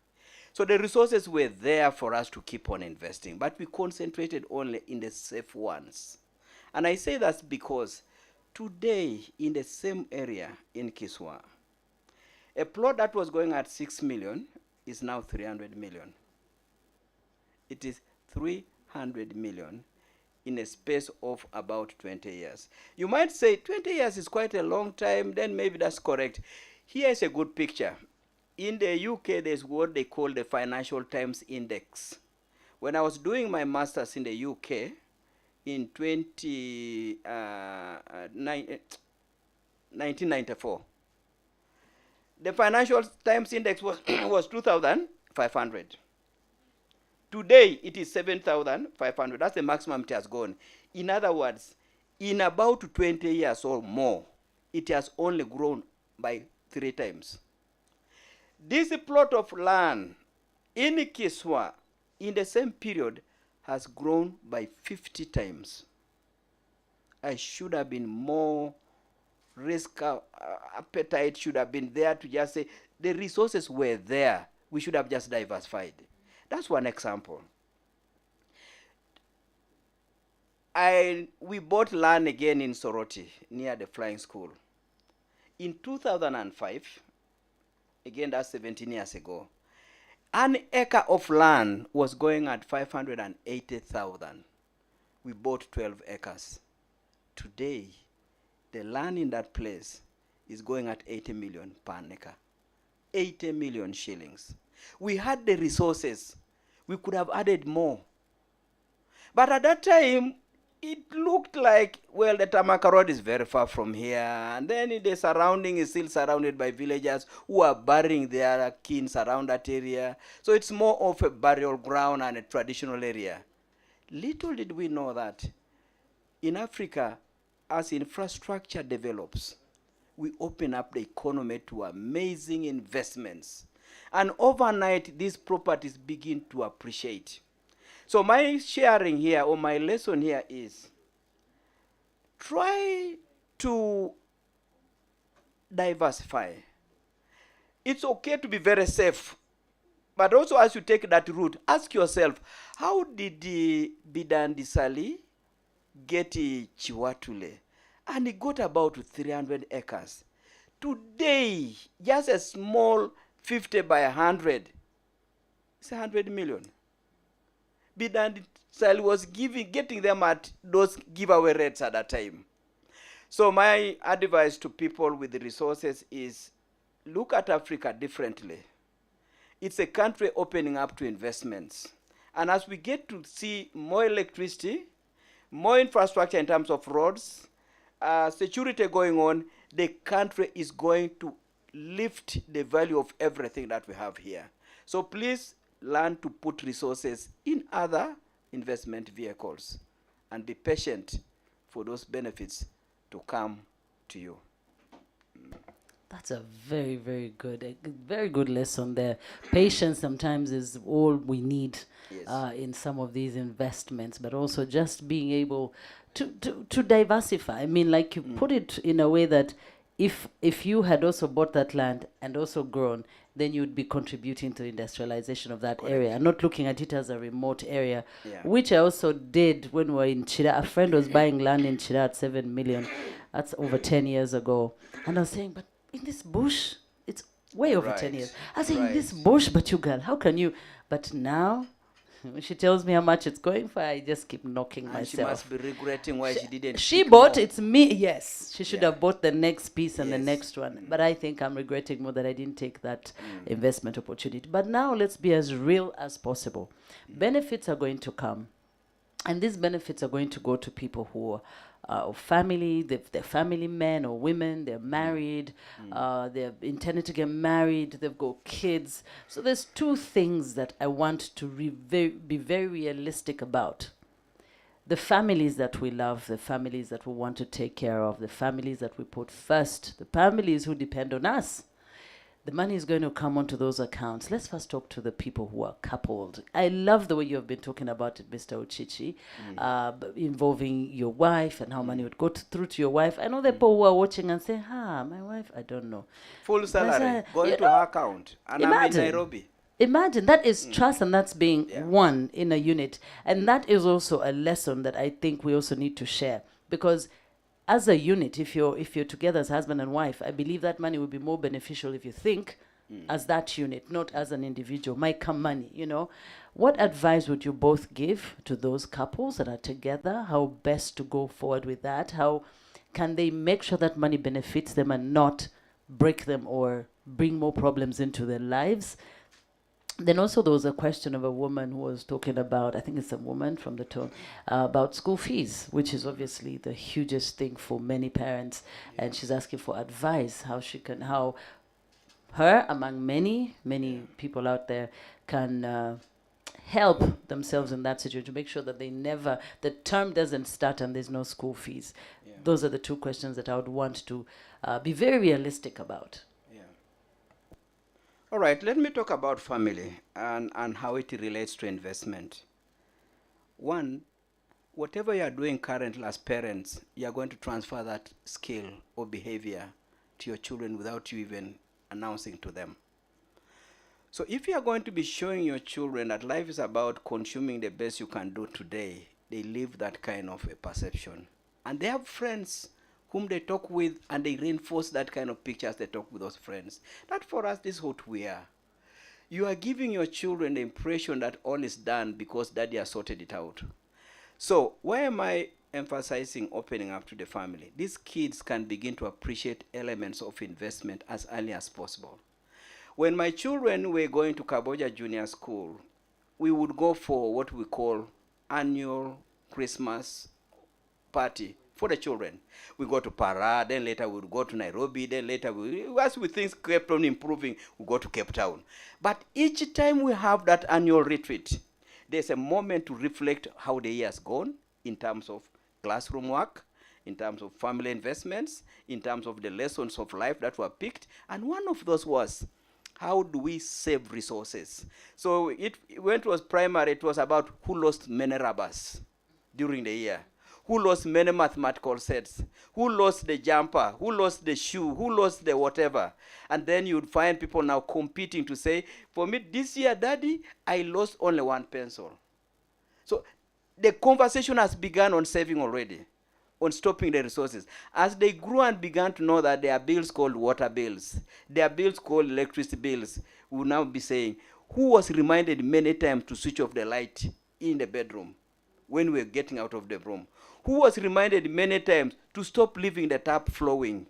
Speaker 3: So the resources were there for us to keep on investing, but we concentrated only in the safe ones. And I say that's because today in the same area in Kiswa, a plot that was going at 6 million is now 300 million. It is 300 million in a space of about 20 years. You might say 20 years is quite a long time, then maybe that's correct. Here is a good picture. In the UK, there's what they call the Financial Times Index. When I was doing my master's in the UK in 1994, the Financial Times Index was, was 2,500. Today, it is 7,500. That's the maximum it has gone. In other words, in about 20 years or more, it has only grown by 3 times. This plot of land in Kiswa, in the same period, has grown by 50 times. I should have been more risk appetite should have been there to just say the resources were there. We should have just diversified. That's one example. We bought land again in Soroti, near the flying school. In 2005, again that's 17 years ago, an acre of land was going at 580,000. We bought 12 acres. Today, the land in that place is going at 80 million per acre. 80 million shillings. We had the resources. We could have added more. But at that time, it looked like, well, the Tamaka Road is very far from here. And then the surrounding is still surrounded by villagers who are burying their kin around that area. So it's more of a burial ground and a traditional area. Little did we know that in Africa, as infrastructure develops, we open up the economy to amazing investments. And overnight, these properties begin to appreciate. So my sharing here, or my lesson here is, try to diversify. It's okay to be very safe. But also as you take that route, ask yourself, how did Bidan Disali get Chiwatule? And he got about 300 acres. Today, just a small 50 by 100, it's 100 million. Bidan Disali was getting them at those giveaway rates at that time. So my advice to people with the resources is, look at Africa differently. It's a country opening up to investments. And as we get to see more electricity, more infrastructure in terms of roads, security going on, the country is going to lift the value of everything that we have here. So please learn to put resources in other investment vehicles and be patient for those benefits to come to you.
Speaker 2: That's a very, very good lesson there. Patience sometimes is all we need in some of these investments, but also just being able to diversify. I mean, like you put it in a way that if you had also bought that land and also grown, then you'd be contributing to industrialization of that area, and not looking at it as a remote area, which I also did when we were in Chira. A friend was buying land in Chira at 7 million. That's over 10 years ago. And I was saying, but in this bush, it's way over 10 years. I was saying, in this bush, but you girl, how can you? But now, when she tells me how much it's going for, I just keep knocking
Speaker 3: And
Speaker 2: myself.
Speaker 3: she must be regretting why she didn't.
Speaker 2: She
Speaker 3: pick
Speaker 2: bought,
Speaker 3: more.
Speaker 2: it's me, yes. She should
Speaker 3: Yeah.
Speaker 2: have bought the next piece and the
Speaker 3: Yes.
Speaker 2: next one. But I think I'm regretting more that I didn't take that investment opportunity. But now let's be as real as possible. Benefits are going to come. And these benefits are going to go to people who are family, they're family men or women, they're married, they're intending to get married, they've got kids. So there's 2 things that I want to be very realistic about. the families that we love, the families that we want to take care of, the families that we put first, the families who depend on us, the money is going to come onto those accounts. Let's first talk to the people who are coupled. I love the way you have been talking about it, Mr. Ochichi, involving your wife and how money would go through to your wife. I know the people who are watching and say, my wife, I don't know.
Speaker 3: Full salary
Speaker 2: you
Speaker 3: going to
Speaker 2: know,
Speaker 3: her account, and I'm in
Speaker 2: imagine.
Speaker 3: Nairobi.
Speaker 2: Imagine that is trust, and that's being
Speaker 3: Yeah.
Speaker 2: one in a unit. And that is also a lesson that I think we also need to share, because as a unit, if you're together as husband and wife, I believe that money would be more beneficial if you think as that unit, not as an individual. My come money, you know. What advice would you both give to those couples that are together? How best to go forward with that? How can they make sure that money benefits them and not break them or bring more problems into their lives? Then also there was a question of a woman who was talking about, I think it's a woman from the tone, about school fees, which is obviously the hugest thing for many parents. And she's asking for advice, how her, among many people out there, can help themselves in that situation to make sure that the term doesn't start and there's no school fees.
Speaker 3: Yeah.
Speaker 2: Those are the two questions that I would want to be very realistic about.
Speaker 3: All right, let me talk about family and how it relates to investment. One, whatever you are doing currently as parents, you are going to transfer that skill or behavior to your children without you even announcing to them. So if you are going to be showing your children that life is about consuming the best you can do today, they live that kind of a perception. And they have friends whom they talk with, and they reinforce that kind of picture as they talk with those friends. That for us, this is what we are. You are giving your children the impression that all is done because daddy has sorted it out. So why am I emphasizing opening up to the family? These kids can begin to appreciate elements of investment as early as possible. When my children were going to Kaboja Junior School, we would go for what we call annual Christmas party for the children. We go to Para, then later we would go to Nairobi, then later as we things kept on improving, we go to Cape Town. But each time we have that annual retreat, there's a moment to reflect how the year has gone in terms of classroom work, in terms of family investments, in terms of the lessons of life that were picked. And one of those was, how do we save resources? So when it was primary, it was about who lost many rubbers during the year, who lost many mathematical sets, who lost the jumper, who lost the shoe, who lost the whatever. And then you'd find people now competing to say, for me this year, daddy, I lost only one pencil. So the conversation has begun on saving already, on stopping the resources. As they grew and began to know that there are bills called water bills, there are bills called electricity bills, we will now be saying, who was reminded many times to switch off the light in the bedroom when we were getting out of the room? Who was reminded many times to stop leaving the tap flowing?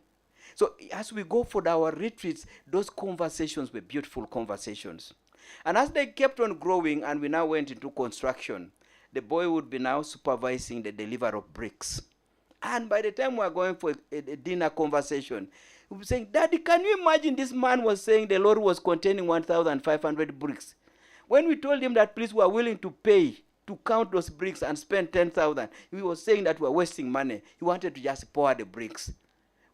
Speaker 3: So as we go for our retreats, those conversations were beautiful conversations. And as they kept on growing and we now went into construction, the boy would be now supervising the delivery of bricks. And by the time we are going for a dinner conversation, we'll be saying, Daddy, can you imagine this man was saying the lorry was containing 1,500 bricks? When we told him that, please, we are willing to pay to count those bricks and spend 10,000, he was saying that we are wasting money. He wanted to just pour the bricks.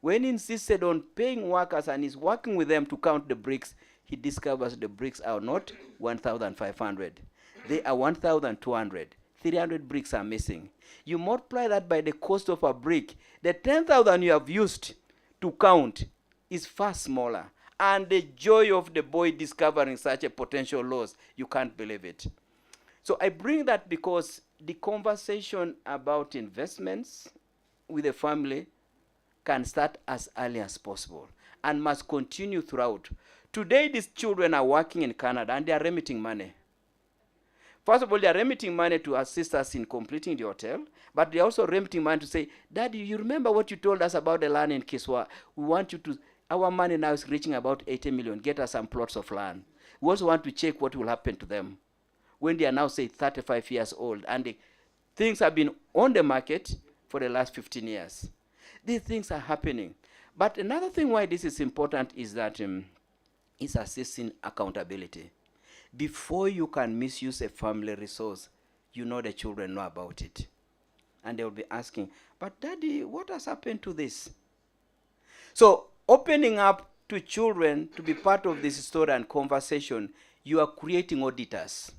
Speaker 3: When he insisted on paying workers and is working with them to count the bricks, he discovers the bricks are not 1,500. They are 1,200. 300 bricks are missing. You multiply that by the cost of a brick, the 10,000 you have used to count is far smaller. And the joy of the boy discovering such a potential loss, you can't believe it. So I bring that because the conversation about investments with the family can start as early as possible and must continue throughout. Today, these children are working in Canada and they are remitting money. First of all, they are remitting money to assist us in completing the hotel, but they are also remitting money to say, Daddy, you remember what you told us about the land in Kiswa? We want you to, our money now is reaching about 80 million. Get us some plots of land. We also want to check what will happen to them when they are now, say, 35 years old, and things have been on the market for the last 15 years. These things are happening. But another thing why this is important is that it's assisting accountability. Before you can misuse a family resource, you know the children know about it. And they will be asking, but Daddy, what has happened to this? So opening up to children to be part of this story and conversation, you are creating auditors.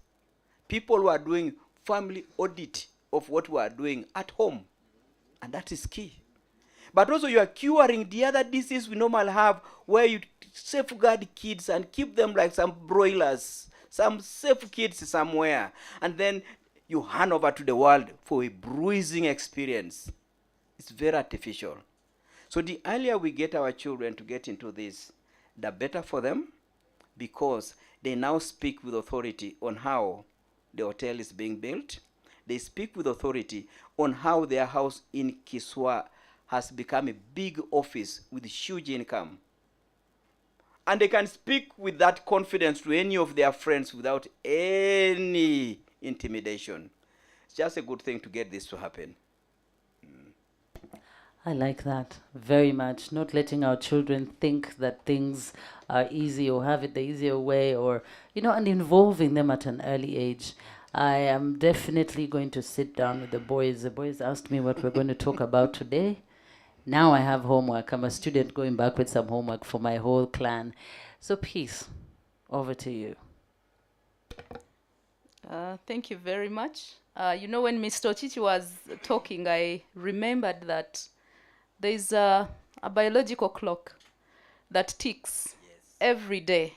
Speaker 3: People who are doing family audit of what we are doing at home. And that is key. But also you are curing the other disease we normally have, where you safeguard kids and keep them like some broilers, some safe kids somewhere. And then you hand over to the world for a bruising experience. It's very artificial. So the earlier we get our children to get into this, the better for them, because they now speak with authority on how the hotel is being built. They speak with authority on how their house in Kiswa has become a big office with huge income. And they can speak with that confidence to any of their friends without any intimidation. It's just a good thing to get this to happen.
Speaker 2: I like that very much. Not letting our children think that things are easy or have it the easier way, or, and involving them at an early age. I am definitely going to sit down with the boys. The boys asked me what we're going to talk about today. Now I have homework. I'm a student going back with some homework for my whole clan. So Peace, over to you.
Speaker 4: Thank you very much. When Mr. Chichi was talking, I remembered that there's a biological clock that ticks every day.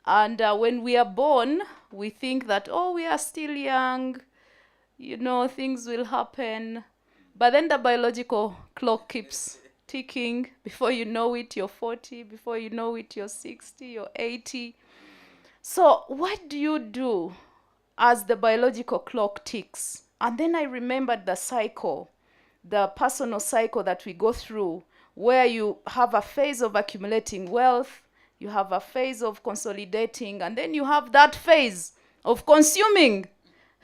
Speaker 4: And when we are born, we think that, we are still young, things will happen. But then the biological clock keeps ticking. Before you know it, you're 40. Before you know it, you're 60, you're 80. So what do you do as the biological clock ticks? And then I remembered the cycle, the personal cycle that we go through, where you have a phase of accumulating wealth, you have a phase of consolidating, and then you have that phase of consuming.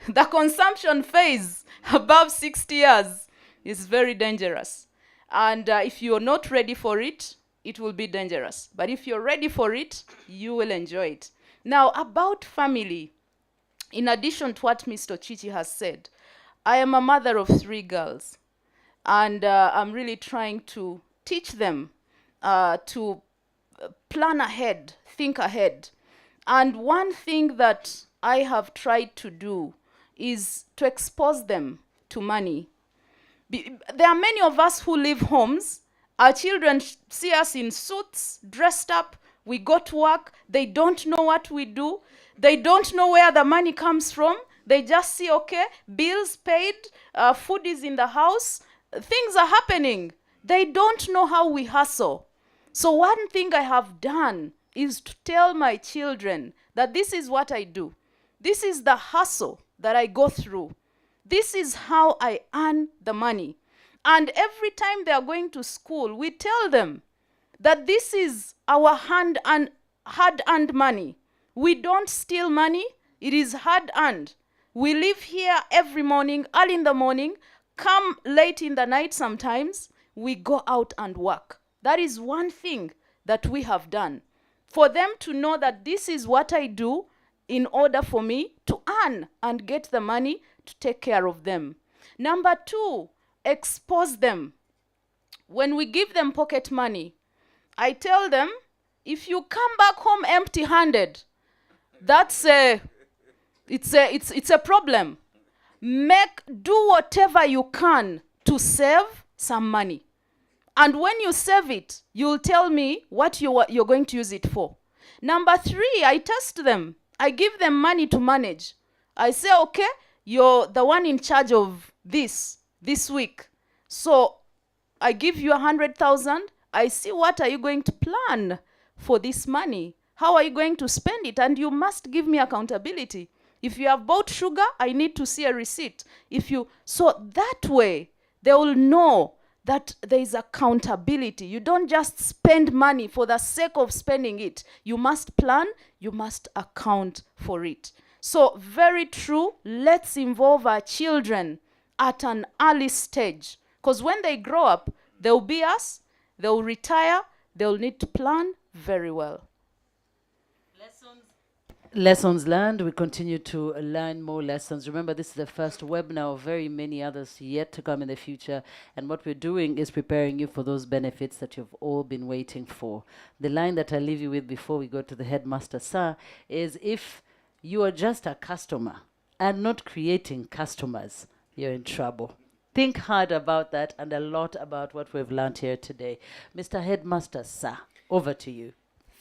Speaker 4: The consumption phase above 60 years is very dangerous. And if you're not ready for it, it will be dangerous. But if you're ready for it, you will enjoy it. Now, about family, in addition to what Mr. Chichi has said, I am a mother of 3 girls. And I'm really trying to teach them to plan ahead, think ahead. And one thing that I have tried to do is to expose them to money. There are many of us who leave homes. Our children see us in suits, dressed up. We go to work. They don't know what we do. They don't know where the money comes from. They just see, okay, bills paid, food is in the house, things are happening. They don't know how we hustle. So one thing I have done is to tell my children that this is what I do. This is the hustle that I go through. This is how I earn the money. And every time they are going to school, we tell them that this is our hard-earned money. We don't steal money. It is hard-earned. We leave here every morning, early in the morning, come late in the night sometimes. We go out and work. That is one thing that we have done. For them to know that this is what I do in order for me to earn and get the money to take care of them. Number 2, expose them. When we give them pocket money, I tell them, if you come back home empty-handed, it's a problem. Do whatever you can to save some money. And when you save it, you'll tell me what you're going to use it for. Number 3, I test them. I give them money to manage. I say, okay, you're the one in charge of this week. So I give you 100,000. I see what are you going to plan for this money. How are you going to spend it? And you must give me accountability. If you have bought sugar, I need to see a receipt. So that way, they will know that there is accountability. You don't just spend money for the sake of spending it. You must plan, you must account for it. So very true, let's involve our children at an early stage. Because when they grow up, they'll be us, they'll retire, they'll need to plan very well.
Speaker 2: Lessons learned. We continue to learn more lessons. Remember, this is the first webinar of very many others yet to come in the future. And what we're doing is preparing you for those benefits that you've all been waiting for. The line that I leave you with before we go to the headmaster, sir, is if you are just a customer and not creating customers, you're in trouble. Think hard about that and a lot about what we've learned here today. Mr. Headmaster, sir, over to you.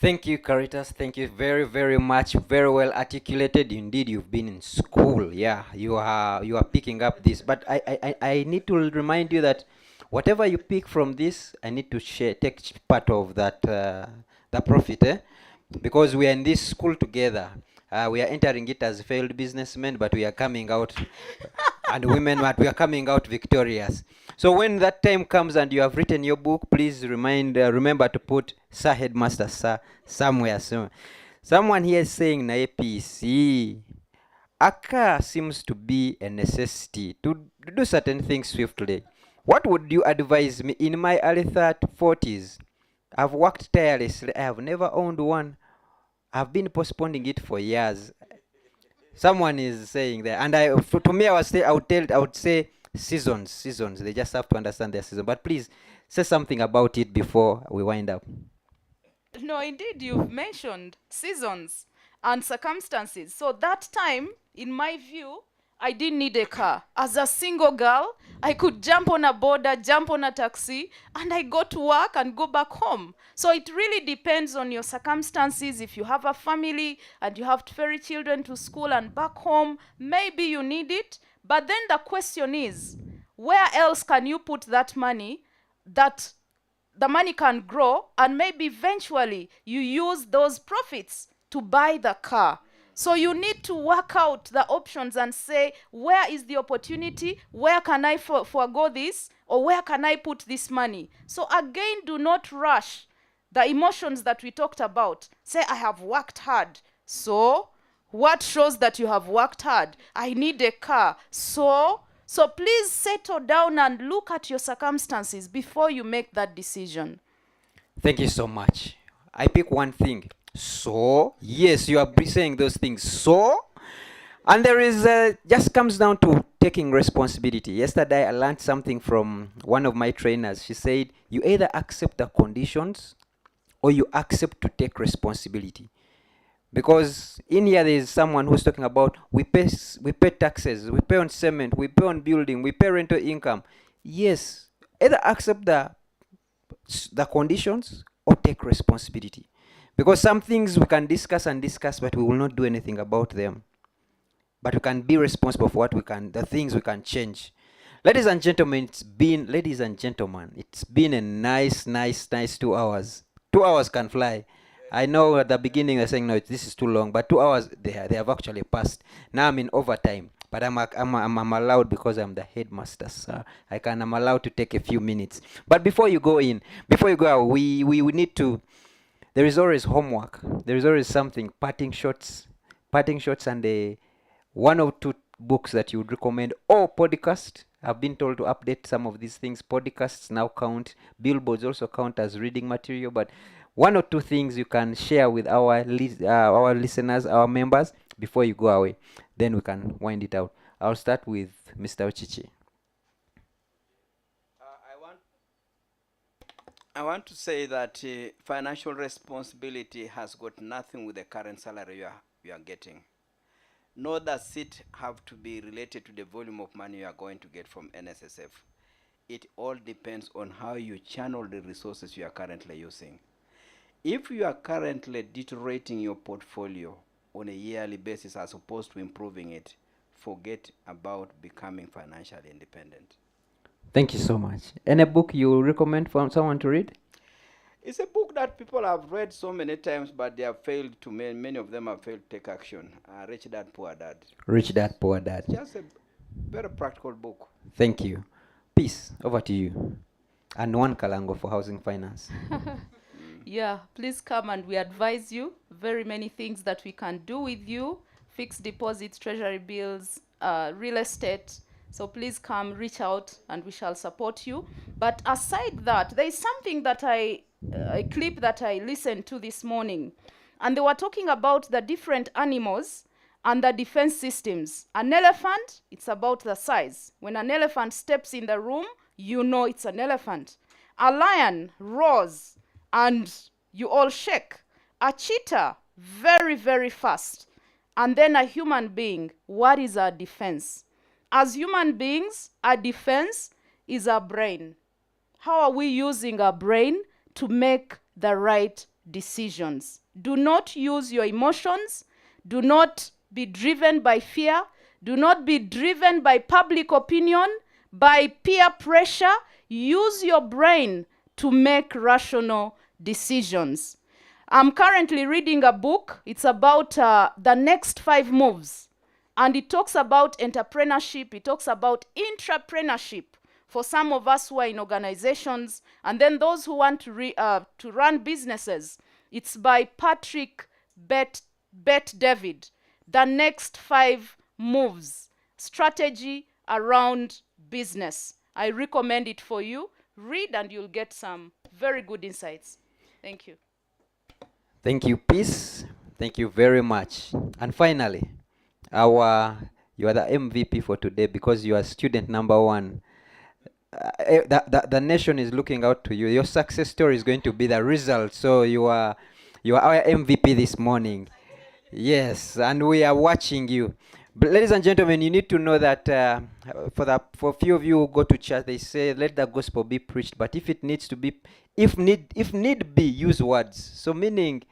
Speaker 1: Thank you, Caritas. Thank you very, very much. Very well articulated. Indeed, you've been in school. Yeah, you are picking up this. But I need to remind you that whatever you pick from this, I need to take part of that the profit, because we are in this school together. We are entering it as failed businessmen, but we are coming out, and women, but we are coming out victorious. So when that time comes and you have written your book, please remember to put Sir Headmaster Sir somewhere soon. Someone here is saying na APC. A car seems to be a necessity to do certain things swiftly. What would you advise me in my early 40s? I've worked tirelessly. I have never owned one. I've been postponing it for years. Someone is saying that, and to me, I would say seasons. They just have to understand their season. But please say something about it before we wind up.
Speaker 4: No, indeed, you've mentioned seasons and circumstances. So that time, in my view, I didn't need a car. As a single girl, I could jump on a border, jump on a taxi, and I go to work and go back home. So it really depends on your circumstances. If you have a family and you have to ferry children to school and back home, maybe you need it. But then the question is, where else can you put that money that the money can grow, and maybe eventually you use those profits to buy the car? So you need to work out the options and say, where is the opportunity? Where can I forego this? Or where can I put this money? So again, do not rush the emotions that we talked about. Say, I have worked hard. So what shows that you have worked hard? I need a car. So please settle down and look at your circumstances before you make that decision.
Speaker 1: Thank you so much. I pick one thing. So, yes, you are saying those things. So, and there is, just comes down to taking responsibility. Yesterday, I learned something from one of my trainers. She said, you either accept the conditions or you accept to take responsibility. Because in here, there is someone who's talking about we pay taxes, we pay on cement, we pay on building, we pay rental income. Yes, either accept the conditions or take responsibility. Because some things we can discuss, but we will not do anything about them. But we can be responsible for the things we can change. Ladies and gentlemen, it's been a nice 2 hours. 2 hours can fly. I know at the beginning they're saying, no, this is too long, but 2 hours, they have actually passed. Now I'm in overtime, but I'm allowed because I'm the headmaster, sir. I'm allowed to take a few minutes. But before you go out, we need to, there is always homework. There is always something, parting shots, and one or two books that you would recommend, or podcast. I've been told to update some of these things. Podcasts now count. Billboards also count as reading material. But one or two things you can share with our listeners, our members, before you go away. Then we can wind it out. I'll start with Mr. Ochichi.
Speaker 3: I want to say that financial responsibility has got nothing with the current salary you are getting. Nor does it have to be related to the volume of money you are going to get from NSSF. It all depends on how you channel the resources you are currently using. If you are currently deteriorating your portfolio on a yearly basis as opposed to improving it, forget about becoming financially independent.
Speaker 1: Thank you so much. Any book you recommend for someone to read?
Speaker 3: It's a book that people have read so many times, but they have failed to, many of them have failed to take action. Rich Dad, Poor Dad.
Speaker 1: Rich Dad, Poor Dad.
Speaker 3: Just a very practical book.
Speaker 1: Thank you. Peace, over to you. And one Kalango for housing finance.
Speaker 4: Yeah, please come and we advise you. Very many things that we can do with you. Fixed deposits, treasury bills, real estate. So please come, reach out, and we shall support you. But aside that, there is something that a clip that I listened to this morning. and they were talking about the different animals and the defense systems. An elephant, it's about the size. When an elephant steps in the room, you know it's an elephant. A lion roars and you all shake. A cheetah, very, very fast. And then a human being, what is our defense? As human beings, our defense is our brain. How are we using our brain to make the right decisions? Do not use your emotions. Do not be driven by fear. Do not be driven by public opinion, by peer pressure. Use your brain to make rational decisions. I'm currently reading a book. It's about the next 5 moves. And it talks about entrepreneurship. It talks about intrapreneurship for some of us who are in organizations. And then those who want to run businesses. It's by Patrick Bet David. The next 5 moves. Strategy around business. I recommend it for you. Read and you'll get some very good insights. Thank you.
Speaker 1: Thank you, Peace. Thank you very much. And finally, you are the MVP for today because you are student number 1. The nation is looking out to you. Your success story is going to be the result. So you are our MVP this morning. Yes, and we are watching you. But ladies and gentlemen, you need to know that for a few of you who go to church, they say let the gospel be preached. But if it needs to be, if need be, use words. So meaning,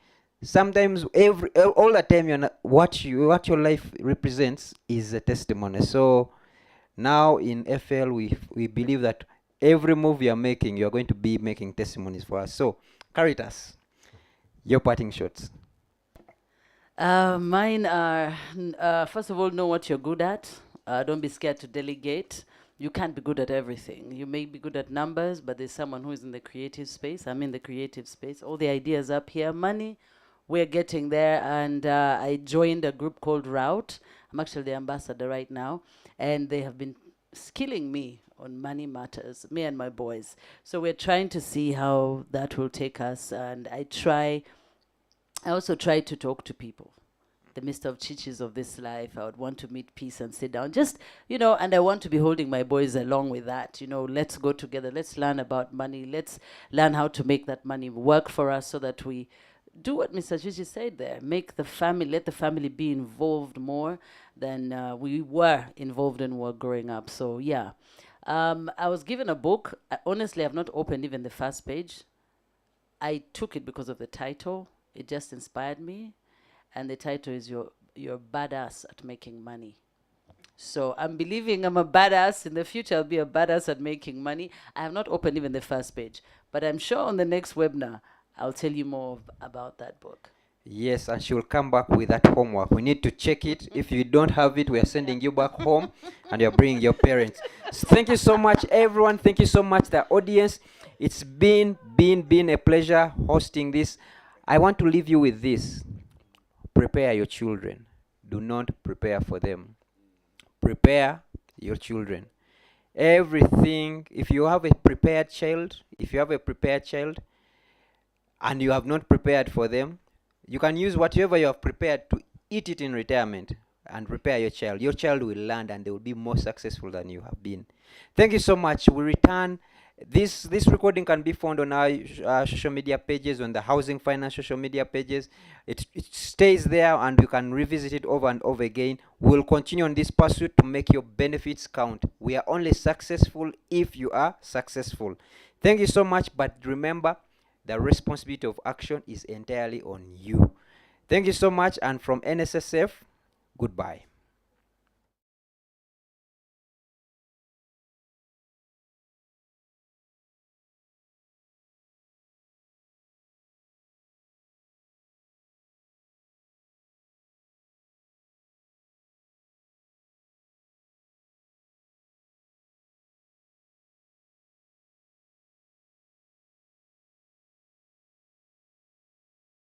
Speaker 1: sometimes all the time, what your life represents is a testimony. So now in FL, we believe that every move you are making, you are going to be making testimonies for us. So, Caritas, your parting shots.
Speaker 2: Mine are, first of all, know what you're good at. Don't be scared to delegate. You can't be good at everything. You may be good at numbers, but there's someone who is in the creative space. I'm in the creative space. All the ideas up here. Money, we're getting there. And I joined a group called Route. I'm actually the ambassador right now. And they have been skilling me on money matters, me and my boys. So we're trying to see how that will take us. And I also try to talk to people. The Mr. of Chichis of this life. I would want to meet Peace and sit down. Just, and I want to be holding my boys along with that. Let's go together. Let's learn about money. Let's learn how to make that money work for us so that we do what Mr. Chichi said there. Let the family be involved more than we were involved when we were growing up. So, yeah. I was given a book. Honestly, I've not opened even the first page. I took it because of the title. It just inspired me. And the title is You're Badass at Making Money. So I'm believing I'm a badass. In the future, I'll be a badass at making money. I have not opened even the first page. But I'm sure on the next webinar, I'll tell you more about that book.
Speaker 1: Yes, and she will come back with that homework. We need to check it. If you don't have it, we are sending you back home and you're bringing your parents. So thank you so much, everyone. Thank you so much, the audience. It's been a pleasure hosting this. I want to leave you with this. Prepare your children. Do not prepare for them. Prepare your children. Everything, if you have a prepared child, and you have not prepared for them, you can use whatever you have prepared to eat it in retirement and prepare your child. Your child will learn and they will be more successful than you have been. Thank you so much. We return. This recording can be found on our social media pages, on the Housing Finance social media pages. It stays there and you can revisit it over and over again. We'll continue on this pursuit to make your benefits count. We are only successful if you are successful. Thank you so much, but remember, the responsibility of action is entirely on you. Thank you so much, and from NSSF, goodbye.